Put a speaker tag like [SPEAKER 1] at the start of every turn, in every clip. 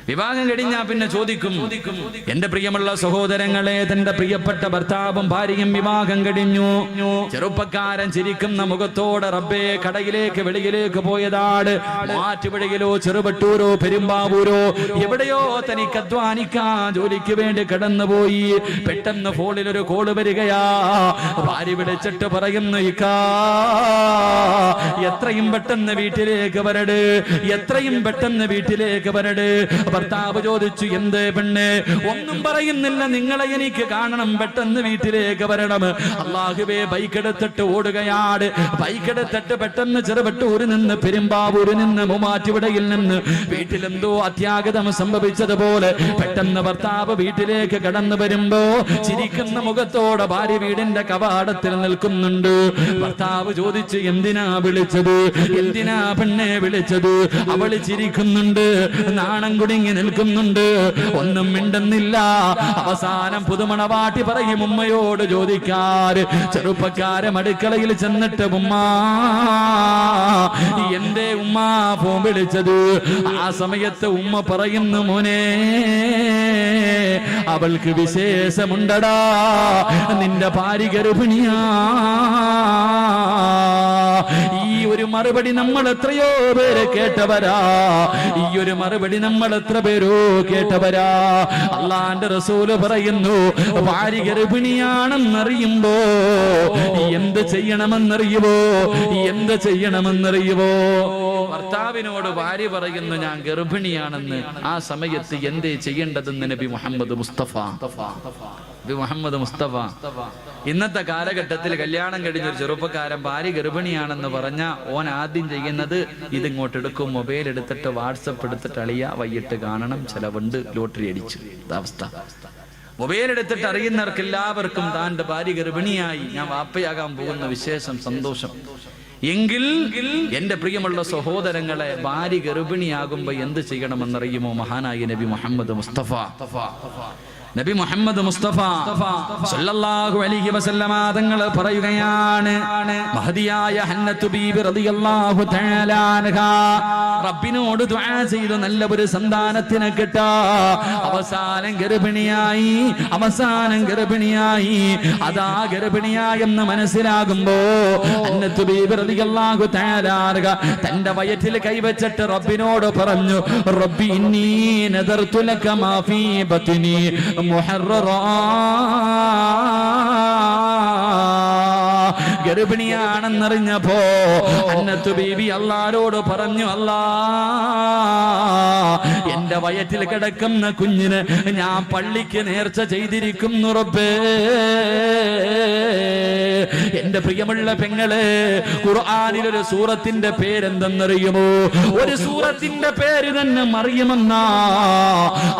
[SPEAKER 1] വിവാഹം കഴിഞ്ഞാ പിന്നെ ചോദിക്കും, എന്റെ പ്രിയമുള്ള സഹോദരങ്ങളെ, തന്റെ പ്രിയപ്പെട്ട ഭർത്താവും ഭാര്യയും വിവാഹം കഴിഞ്ഞു. ചെറുപ്പക്കാരൻ ചിരിക്കുന്ന മുഖത്തോടെ റബ്ബേ, കടയിലേക്ക് വെളിയിലേക്ക് പോയതാണ്, മാറ്റുപുഴയിലോ ചെറുവട്ടൂരോ പെരുമ്പാവൂരോ എവിടെയോ തനിക്ക് അധ്വാനിക്കാൻ ജോലിക്ക് വേണ്ടി കടന്നുപോയി. പെട്ടെന്ന് ഫോണിൽ ഒരു കോള് വരികയാ. ഭാര്യ വിളിച്ചിട്ട് പറയുന്നു, ഇക്കാ എത്രയും പെട്ടെന്ന് വീട്ടിലേക്ക് വരട്, എത്രയും പെട്ടെന്ന് വീട്ടിലേക്ക് വരട്. ഭർത്താവ് ചോദിച്ചു, എന്ത് പെണ്ണ്? ഒന്നും പറയുന്നില്ല, നിങ്ങളെ എനിക്ക് കാണണം, പെട്ടെന്ന് വീട്ടിലേക്ക് വരണം. അല്ലാഹുവേ, ബൈക്കെടുത്തിട്ട് ഓടുകയാണ്. ബൈക്കെടുത്തിട്ട് പെട്ടെന്ന് ചെറുവട്ടൂരിൽ നിന്ന് പെരുമ്പാവൂരിൽ നിന്ന് മൂവാറ്റുപുഴയിൽ നിന്ന് വീട്ടിലെന്തോ അത്യാഗതം സംഭവിച്ചതുപോലെ പെട്ടെന്ന് ഭർത്താവ് വീട്ടിലേക്ക് കടന്നു വരുമ്പോ ചിരിക്കുന്ന മുഖത്തോടെ ഭാര്യ വീടിന്റെ കവാടത്തിൽ നിൽക്കുന്നുണ്ട്. ഭർത്താവ് ചോദിച്ചു, എന്തിനാ വിളിച്ചത്? എന്തിനാ പെണ്ണെ വിളിച്ചത്? അവള് ചിരിക്കുന്നുണ്ട്, നാണം കുടുങ്ങി നിൽക്കുന്നുണ്ട്, ഒന്നും മിണ്ടുന്നില്ല. അവസാനം പുതുമണവാട്ടി പറയും ഉമ്മയോട് ചോദിക്കാറ്. ചെറുപ്പക്കാരൻ അടുക്കളയിൽ ചെന്നിട്ട്, ഉമ്മ എന്റെ ഉമ്മ ഫോൺ വിളിച്ചത്? ആ സമയത്ത് ഉമ്മ പറയുന്നു, മോനെ അവൾക്ക് വിശേഷമുണ്ടടാ, നിന്റെ ഭാര്യ ഗർഭിണിയാ. ഈ ഒരു മറുപടി നമ്മൾ എത്രയോ പേര് കേട്ടവരാ. ഈ ഒരു മറുപടി നമ്മൾ എത്ര പേരോ കേട്ടവരാ. അള്ളാന്റെ റസൂല് പറയുന്നു, ഭാര്യ ഗർഭിണിയാണെന്നറിയുമ്പോ എന്ത് ചെയ്യണമെന്നറിയുവോ? എന്ത് ചെയ്യണമെന്നറിയുവോ? ഭർത്താവിനോട് ഭാര്യ പറയുന്നു, ഞാൻ ഗർഭിണിയാണെന്ന്. ആ സമയത്ത് എന്തേ ചെയ്യേണ്ടതെന്ന് നബി മുഹമ്മദ് മുസ്തഫ. ഇന്നത്തെ കാലഘട്ടത്തിൽ കല്യാണം കഴിഞ്ഞ ഒരു ചെറുപ്പക്കാരൻ ഭാര്യ ഗർഭിണിയാണെന്ന് പറഞ്ഞ ഓൻ ആദ്യം ചെയ്യുന്നത് ഇതിങ്ങോട്ട് എടുക്കും, മൊബൈൽ എടുത്തിട്ട് വാട്സപ്പ് എടുത്തിട്ട് അളിയ വൈകിട്ട് കാണണം, ചെലവുണ്ട്, ലോട്ടറി അടിച്ചു. അവസ്ഥ മൊബൈൽ എടുത്തിട്ട് അറിയുന്നവർക്ക് എല്ലാവർക്കും താന്റെ ഭാര്യ ഗർഭിണിയായി, ഞാൻ വാപ്പയാകാൻ പോകുന്ന വിശേഷം, സന്തോഷം. എങ്കിൽ എന്റെ പ്രിയമുള്ള സഹോദരങ്ങളെ, ഭാര്യ ഗർഭിണിയാകുമ്പോ എന്ത് ചെയ്യണമെന്നറിയുമോ? മഹാനായ നബി മുഹമ്മദ് മുസ്തഫ. നബി മുഹമ്മദ് മുസ്തഫ സല്ലല്ലാഹു അലൈഹി വസല്ലമ തങ്ങൾ പറയുകയാണ്, മഹദിയായ ഹന്നത്തു ബീബി റളിയല്ലാഹു തആല അൻഹാ റബ്ബിനോട് ദുആ ചെയ്തു നല്ല ഒരു സന്താനത്തിനെ കിട്ടാ. അവസാനം ഗർഭിണിയായി. അതാ ഗർഭിണിയായെന്ന് മനസ്സിലാകുമ്പോ ഹന്നത്തു ബീബി റളിയല്ലാഹു തആല അൻഹ തന്റെ വയറ്റിൽ കൈവച്ചിട്ട് റബ്ബിനോട് പറഞ്ഞു, റബ്ബി ഇന്നി നദർതു ലക മാ ഫീ ബത്നി മുഹററാ. ഗർഭിണിയാണെന്നറിഞ്ഞപ്പോ ഹന്നത്തു ബീബി അല്ലാഹുവോട് പറഞ്ഞു, അല്ലാ, എന്റെ വയറ്റിൽ കിടക്കുന്ന കുഞ്ഞിന് ഞാൻ പള്ളിക്ക് നേർച്ച ചെയ്തിരിക്കുന്നു റബ്ബേ. എന്റെ പ്രിയമുള്ള പെങ്ങളെ, ഖുർആനിൽ ഒരു സൂറത്തിന്റെ പേരെന്തെന്നറിയുമോ? ഒരു സൂറത്തിന്റെ പേര് തന്നെ മറിയമെന്നാ.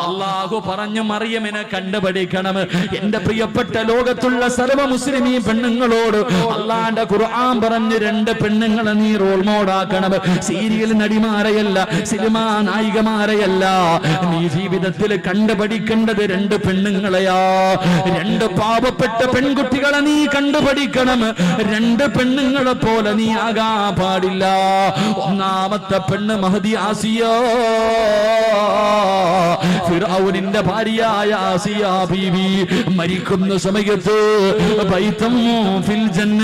[SPEAKER 1] അല്ലാഹു പറഞ്ഞു, മറിയമിനെ കണ്ടുപഠിക്കണം. എന്റെ പ്രിയപ്പെട്ട ലോകത്തുള്ള സർവ്വ മുസ്ലിമീ പെണ്ണുങ്ങളോട് അള്ളാന്റെ ഖുർആൻ പറഞ്ഞു, രണ്ട് പെണ്ണുങ്ങളെ നീ റോൾ മോഡാക്കണം. സീരിയൽ നടിമാരെയല്ല, സിനിമാ നായികമാരെയല്ല, നീ ജീവിതത്തിൽ കണ്ടുപഠിക്കേണ്ടത് രണ്ട് പെണ്ണുങ്ങളെയാ. രണ്ട് പാവപ്പെട്ട പെൺകുട്ടികളെ നീ കണ്ടുപഠിക്കണം. രണ്ട് പെണ്ണുങ്ങളെ പോലെ നീ ആകാൻ പാടില്ല. ഒന്നാമത്തെ പെണ്ണ് മഹദി ആസിയ, ഫിർഔനിന്റെ ഭാര്യയായ ആസിയ ബീവി മരിക്കുന്ന സമയത്ത് ബൈത്തും ഫിൽ ജന്ന,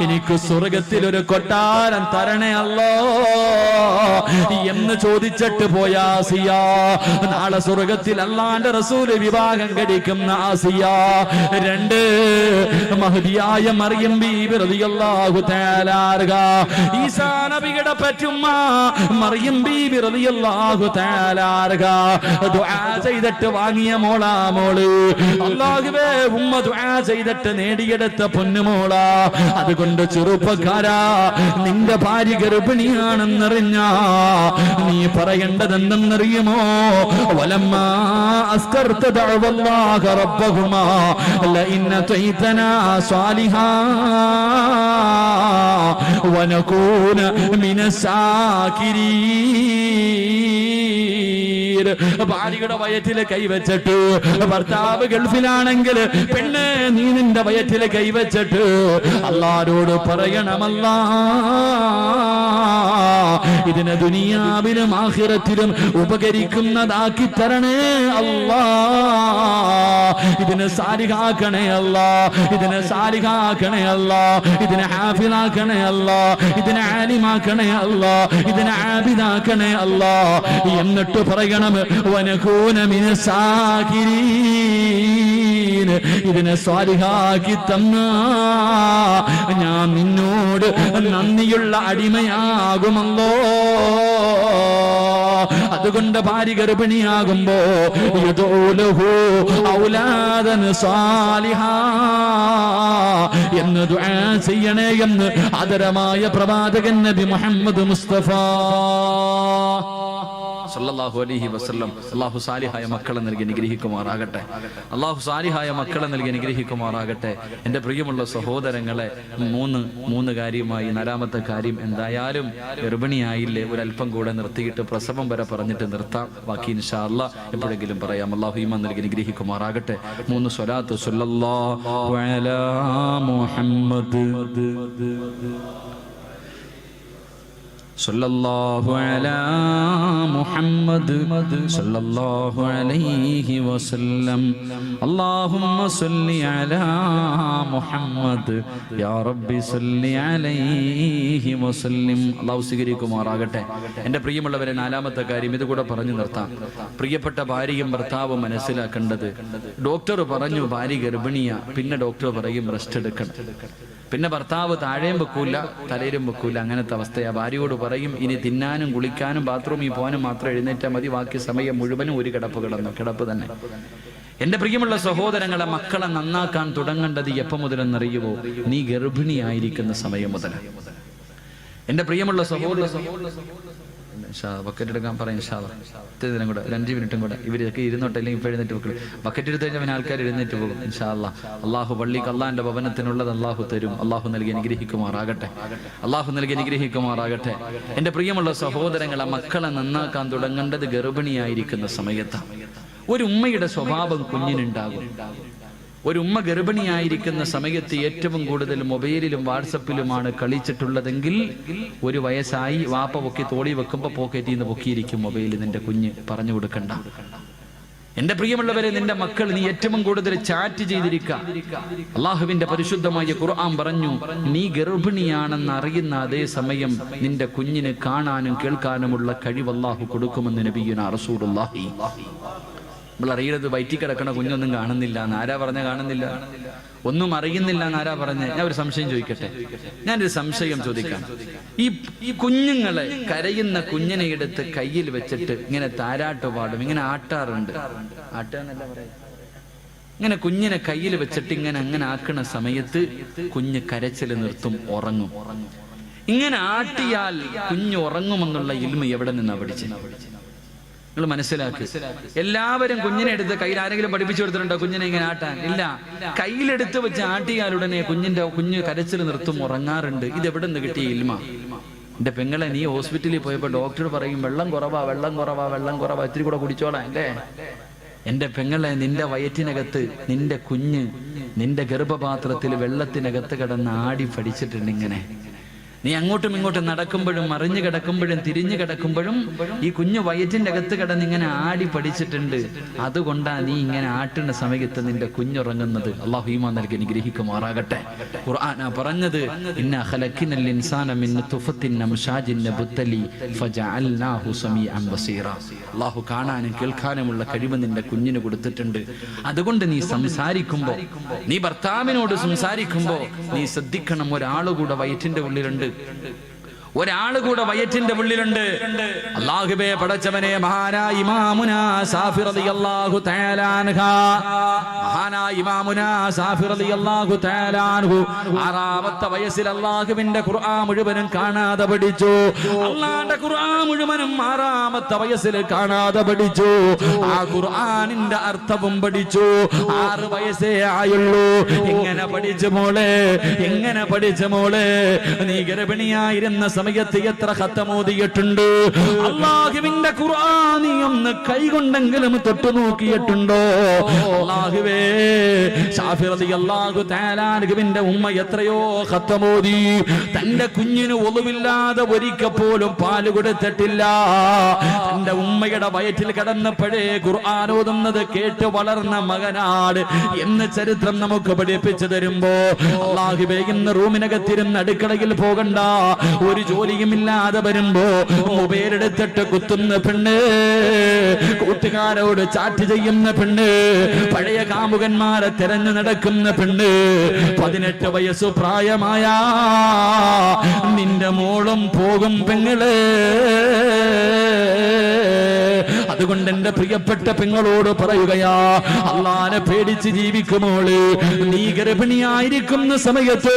[SPEAKER 1] എനിക്ക് സ്വർഗത്തിൽ ഒരു കൊട്ടാരം തരണേ അല്ലോ എന്ന് ചോദിച്ചിട്ട് പോയ ആസിയ, നാളെ സ്വർഗത്തിൽ അല്ലാഹുവിന്റെ റസൂല് വിവാഹം കഴിക്കുന്ന ആസിയ. രണ്ട് മഹദിയായ മറിയം ബീബി റളിയല്ലാഹു തആല അൻഹ, ഈസാ നബിയുടെ പറ്റുമ്മ മറിയം ബീബി റളിയല്ലാഹു തആല അൻഹ ദുആ ചെയ്തിട്ട് വാങ്ങിയ മോളാ മോള്. അല്ലാഹുവേ, ഉമ്മ ദുആ ചെയ്തിട്ട് നേടിയെടുത്ത പൊന്നുമോള. അതുകൊണ്ട് ചെറുപ്പക്കാരാ, നിന്റെ ഭാര്യ ഗർഭിണിയാണെന്നറിഞ്ഞ നീ പറയേണ്ടത് എന്തെന്നറിയുമോ? വലമ്മാ അസ്കർത ദഅവല്ലാഹ റബ്ബഹുമാ ലഇൻ അതൈതനാ സ്വാലിഹാ വനകൂന മിനസ്സാകിരീൻ. ഭാര്യയുടെ വയറ്റിൽ കൈവച്ചിട്ട്, ഭർത്താവ് ഗൾഫിലാണെങ്കിൽ പെണ്ണ് നീ നിന്റെ വയറ്റിൽ കൈവച്ചിട്ട് അല്ലാഹുവോട് പറയണമല്ലാ, ഇതിനെ ദുനിയാവിലും ആഖിറത്തിലും ഉപകരിക്കുന്നതാക്കി തരണേ അല്ലാ. ഇതിനെ സാലിഹാക്കണേ അല്ലാ, ഇതിനെ സാലിഹാക്കണേ അല്ലാ, ഇതിനെ ഹാഫിളാക്കണേ അല്ലാ, ഇതിനെ ആലിമാക്കണേ അല്ലാ, ഇതിനെ ആബിദാക്കണേ അല്ലാ. എന്നിട്ട് പറയണം വനകൂന മിനസ് സാകിരീൻ. ഇതിനെ സ്വാലിഹാക്കി തന്ന ഞാൻ നിന്നോട് നന്ദിയുള്ള അടിമയാകുമല്ലോ. അതുകൊണ്ട് ഭാര്യ ഗർഭിണിയാകുമ്പോ എന്ന് ദുആ ചെയ്യണേ എന്ന് ആദരമായ പ്രവാചകൻ നബി മുഹമ്മദ് മുസ്തഫ സല്ലല്ലാഹു അലൈഹി വസല്ലം. അല്ലാഹു സാലിഹായ മക്കളെ നൽകി അനുഗ്രഹിക്കുമാറാകട്ടെ. അല്ലാഹു സാലിഹായ മക്കളെ നൽകി അനുഗ്രഹിക്കുമാറാകട്ടെ. എൻ്റെ പ്രിയമുള്ള സഹോദരങ്ങളെ, മൂന്ന് കാര്യമായി നാലാമത്തെ കാര്യം എന്തായാലും ഗർഭിണിയായില്ലേ, ഒരല്പം കൂടെ നിർത്തിയിട്ട് പ്രസവം വരെ പറഞ്ഞിട്ട് നിർത്താം. ബാക്കി ഇൻഷാ അല്ലാഹ് എപ്പോഴെങ്കിലും പറയാം. അല്ലാഹു ഈമാൻ നൽകി അനുഗ്രഹിക്കുമാറാകട്ടെ. 3 സ്വലാത്ത് സല്ലല്ലാഹു അലാ മുഹമ്മദ് സല്ലല്ലാഹു അലാ മുഹമ്മദ് സല്ലല്ലാഹു അലൈഹി വസല്ലം. അല്ലാഹുമ്മ സല്ലി അലാ മുഹമ്മദ് യാ റബ്ബി സല്ലി അലൈഹി വസല്ലം. അല്ലാഹു സ്വീകരിക്കുമാറാകട്ടെ. എൻ്റെ പ്രിയമുള്ളവരെ, നാലാമത്തെ കാര്യം ഇതുകൂടെ പറഞ്ഞു നിർത്താം. പ്രിയപ്പെട്ട ഭാര്യയും ഭർത്താവും മനസ്സിലാക്കേണ്ടത്, ഡോക്ടർ പറഞ്ഞു ഭാര്യ ഗർഭിണിയ, പിന്നെ ഡോക്ടർ പറയും റെസ്റ്റ് എടുക്കണം. പിന്നെ ഭർത്താവ് താഴെയും വെക്കൂല തലയിലും വെക്കൂല, അങ്ങനത്തെ അവസ്ഥയാ. ഭാര്യയോട് പറയും ഇനി തിന്നാനും കുളിക്കാനും ബാത്റൂമിൽ പോകാനും മാത്രം എഴുന്നേറ്റാൽ മതി, ബാക്കി സമയം മുഴുവനും ഒരു കിടപ്പ് തന്നെ. എന്റെ പ്രിയമുള്ള സഹോദരങ്ങളെ, മക്കളെ നന്നാക്കാൻ തുടങ്ങേണ്ടത് എപ്പം മുതലെന്നറിയുമോ? നീ ഗർഭിണിയായിരിക്കുന്ന സമയം മുതൽ. എന്റെ പ്രിയമുള്ള സഹോദര ബക്കറ്റ് എടുക്കാൻ പറയും. ഇത്രയും കൂടെ 5 മിനിറ്റും കൂടെ ഇവരൊക്കെ ഇരുന്നോട്ടെ, അല്ലെങ്കിൽ ഇപ്പൊ എഴുന്നേറ്റ് വെക്കണം. ബക്കറ്റ് എടുത്ത് കഴിഞ്ഞാൽ ആൾക്കാർ എഴുന്നേറ്റ് പോകും. ഇൻഷാ അല്ലാഹ്. അള്ളാഹു പള്ളിക്ക് അള്ളാന്റെ ഭവനത്തിനുള്ളത് അള്ളാഹു തരും. അള്ളാഹു നൽകി അനുഗ്രഹിക്കുമാറാകട്ടെ. അള്ളാഹു നൽകി അനുഗ്രഹിക്കുമാറാകട്ടെ. എന്റെ പ്രിയമുള്ള സഹോദരങ്ങളെ, മക്കളെ നന്നാക്കാൻ തുടങ്ങേണ്ടത് ഗർഭിണിയായിരിക്കുന്ന സമയത്താണ്. ഒരു ഉമ്മയുടെ സ്വഭാവം കുഞ്ഞിനുണ്ടാകും. ഒരു ഉമ്മ ഗർഭിണിയായിരിക്കുന്ന സമയത്ത് ഏറ്റവും കൂടുതൽ മൊബൈലിലും വാട്സപ്പിലുമാണ് കളിച്ചിട്ടുള്ളതെങ്കിൽ, 1 വയസ്സായി വാപ്പ പൊക്കി തോളി വെക്കുമ്പോ പോക്കറ്റിൽ നിന്ന് പൊക്കിയിരിക്കും മൊബൈൽ. നിന്റെ കുഞ്ഞ് പറഞ്ഞു കൊടുക്കണ്ട. എന്റെ പ്രിയമുള്ളവരെ, നിന്റെ മക്കൾ നീ ഏറ്റവും കൂടുതൽ ചാറ്റ് ചെയ്തിരിക്കുക. അള്ളാഹുവിന്റെ പരിശുദ്ധമായ ഖുർആൻ പറഞ്ഞു, നീ ഗർഭിണിയാണെന്ന് അറിയുന്ന അതേ സമയം നിന്റെ കുഞ്ഞിന് കാണാനും കേൾക്കാനുമുള്ള കഴിവ് അള്ളാഹു കൊടുക്കുമെന്ന് നബിയുനാ റസൂലുള്ളാഹി. നമ്മൾ അറിയുന്നത് വയറ്റിൽ കിടക്കണ കുഞ്ഞൊന്നും കാണുന്നില്ല എന്നാരാ പറഞ്ഞ? കാണുന്നില്ല, ഒന്നും അറിയുന്നില്ല എന്നാരാ പറഞ്ഞ്? ഞാൻ ഒരു സംശയം ചോദിക്കട്ടെ. ഞാനൊരു സംശയം ചോദിക്കാം. ഈ കുഞ്ഞുങ്ങളെ, കരയുന്ന കുഞ്ഞിനെ എടുത്ത് കയ്യിൽ വെച്ചിട്ട് ഇങ്ങനെ താരാട്ട് പാടും, ഇങ്ങനെ ആട്ടാറുണ്ട്. ആട്ടാന്നല്ല പറയാ. ഇങ്ങനെ കുഞ്ഞിനെ കയ്യിൽ വെച്ചിട്ട് അങ്ങനെ ആക്കണ സമയത്ത് കുഞ്ഞ് കരച്ചിൽ നിർത്തും, ഉറങ്ങും. ഇങ്ങനെ ആട്ടിയാൽ കുഞ്ഞ് ഉറങ്ങുമെന്നുള്ള ഇൽമ എവിടെ നിന്നാ പഠിച്ചത്? നിങ്ങൾ മനസ്സിലാക്കി. എല്ലാവരും കുഞ്ഞിനെ എടുത്ത് കയ്യിൽ ആരെങ്കിലും പഠിപ്പിച്ചു കൊടുത്തിട്ടുണ്ടോ കുഞ്ഞിനെ ഇങ്ങനെ ആട്ടാൻ? ഇല്ല. കയ്യിലെടുത്ത് വെച്ച് ആട്ടിയാലുടനെ കുഞ്ഞ് കരച്ചിൽ നിർത്തും, ഉറങ്ങാറുണ്ട്. ഇത് എവിടെ നിന്ന് കിട്ടിയ ഇൽമ? എന്റെ പെങ്ങളെ, നീ ഹോസ്പിറ്റലിൽ പോയപ്പോ ഡോക്ടർ പറയും വെള്ളം കുറവാ, ഇത്തിരി കൂടെ കുടിച്ചോളാം അല്ലേ? എന്റെ പെങ്ങളെ, നിന്റെ വയറ്റിനകത്ത് നിന്റെ കുഞ്ഞ് നിന്റെ ഗർഭപാത്രത്തിൽ വെള്ളത്തിനകത്ത് കിടന്ന് ആടി പഠിച്ചിട്ടുണ്ട്. ഇങ്ങനെ നീ അങ്ങോട്ടും ഇങ്ങോട്ടും നടക്കുമ്പോഴും മറിഞ്ഞു കിടക്കുമ്പോഴും തിരിഞ്ഞു കിടക്കുമ്പോഴും ഈ കുഞ്ഞു വയറ്റിന്റെ അകത്ത് കിടന്ന് ഇങ്ങനെ ആടി പഠിച്ചിട്ടുണ്ട്. അതുകൊണ്ടാ നീ ഇങ്ങനെ ആട്ടുന്ന സമയത്ത് നിന്റെ കുഞ്ഞുറങ്ങുന്നത്. അല്ലാഹു ഈമാൻ നൽകി അനുഗ്രഹിക്കുമാറാകട്ടെ. ഖുർആനാ പറഞ്ഞത്, ഇന്നാ ഖലഖനൽ ഇൻസാന മിൻ നുത്ഫത്തിൻ അംശാജിൻ നബ്തലി ഫജഅൽനാഹു സമീഅൻ ബസീറ. അല്ലാഹു കാണാനും കേൾക്കാനുമുള്ള കഴിവ് നിന്റെ കുഞ്ഞിന് കൊടുത്തിട്ടുണ്ട്. അതുകൊണ്ട് നീ സംസാരിക്കുമ്പോ, നീ ഭർത്താവിനോട് സംസാരിക്കുമ്പോ നീ ശ്രദ്ധിക്കണം, ഒരാളുകൂടെ വയറ്റിന്റെ ഉള്ളിലുണ്ട്, ഒരാളുകൂടെ വയറ്റിന്റെ ഉള്ളിലുണ്ട്. അല്ലാഹുവേ പടച്ചവനെ, മഹാനായ ഇമാമുനാ സാഫി റളിയല്ലാഹു തആല അൻഹു, മഹാനായ ഇമാമുനാ സാഫി റളിയല്ലാഹു തആല അൻഹു 6ാമത്തെ വയസ്സിൽ അല്ലാഹുവിന്റെ ഖുർആൻ മുഴുവനും കാണാതെ പഠിച്ചു. അല്ലാഹുവിന്റെ ഖുർആൻ മുഴുവനും 6ാമത്തെ വയസ്സിൽ കാണാതെ പഠിച്ചു. ആ ഖുർആനിന്റെ അർത്ഥവും പഠിച്ചു. 6 വയസ്സേ ആയുള്ളൂ. എങ്ങനെ പഠിച്ചു മോളെ, എങ്ങനെ പഠിച്ചു മോളെ? നീ ഗർഭിണിയായിരുന്ന സമയത്ത് എത്ര ഖത്തം ഓതിയിട്ടുണ്ട്? അല്ലാഹുവിന്റെ ഖുർആൻ നീ ഒന്ന് കൈകൊണ്ടെങ്കിലും തൊട്ടു നോക്കിയിട്ടുണ്ടോ? അല്ലാഹുവേ, ശാഫി റളിയല്ലാഹു തആല അൻഹുവിന്റെ ഉമ്മ എത്രയോ ഖത്തമോദി തന്റെ കുഞ്ഞിന് ഒളിവില്ലാതെ ഒരിക്കൽ പോലും പാല് കൊടുത്തിട്ടില്ല. തന്റെ ഉമ്മയുടെ വയറ്റിൽ കിടന്നപ്പോഴേ ഖുർആൻ ഓതുന്നത് കേട്ട് വളർന്ന മകനാട് എന്ന് ചരിത്രം നമുക്ക് പഠിപ്പിച്ചു തരുമ്പോ, അല്ലാഹുവേ, ഇന്ന് റൂമിനകത്തിരുന്ന് അടുക്കളയിൽ പോകണ്ട, ഒരു ജോലിയുമില്ലാതെ വരുമ്പോ മൊബൈൽ എടുത്തിട്ട് കുത്തുന്ന പെണ്ണ്, കൂട്ടുകാരോട് ചാറ്റ് ചെയ്യുന്ന പെണ്ണ്, പഴയ കാമുകന്മാരെ തിരഞ്ഞു നടക്കുന്ന പെണ്ണ്, 18 വയസ്സു പ്രായമായ നിന്റെ മോളും പോകും പെങ്ങള്. അതുകൊണ്ട് എന്റെ പ്രിയപ്പെട്ട പെങ്ങളോട് പറയുകയാ, അള്ളാനെ പേടിച്ച് ജീവിക്കുമോള്. നീ ഗർഭിണിയായിരിക്കുന്ന സമയത്ത്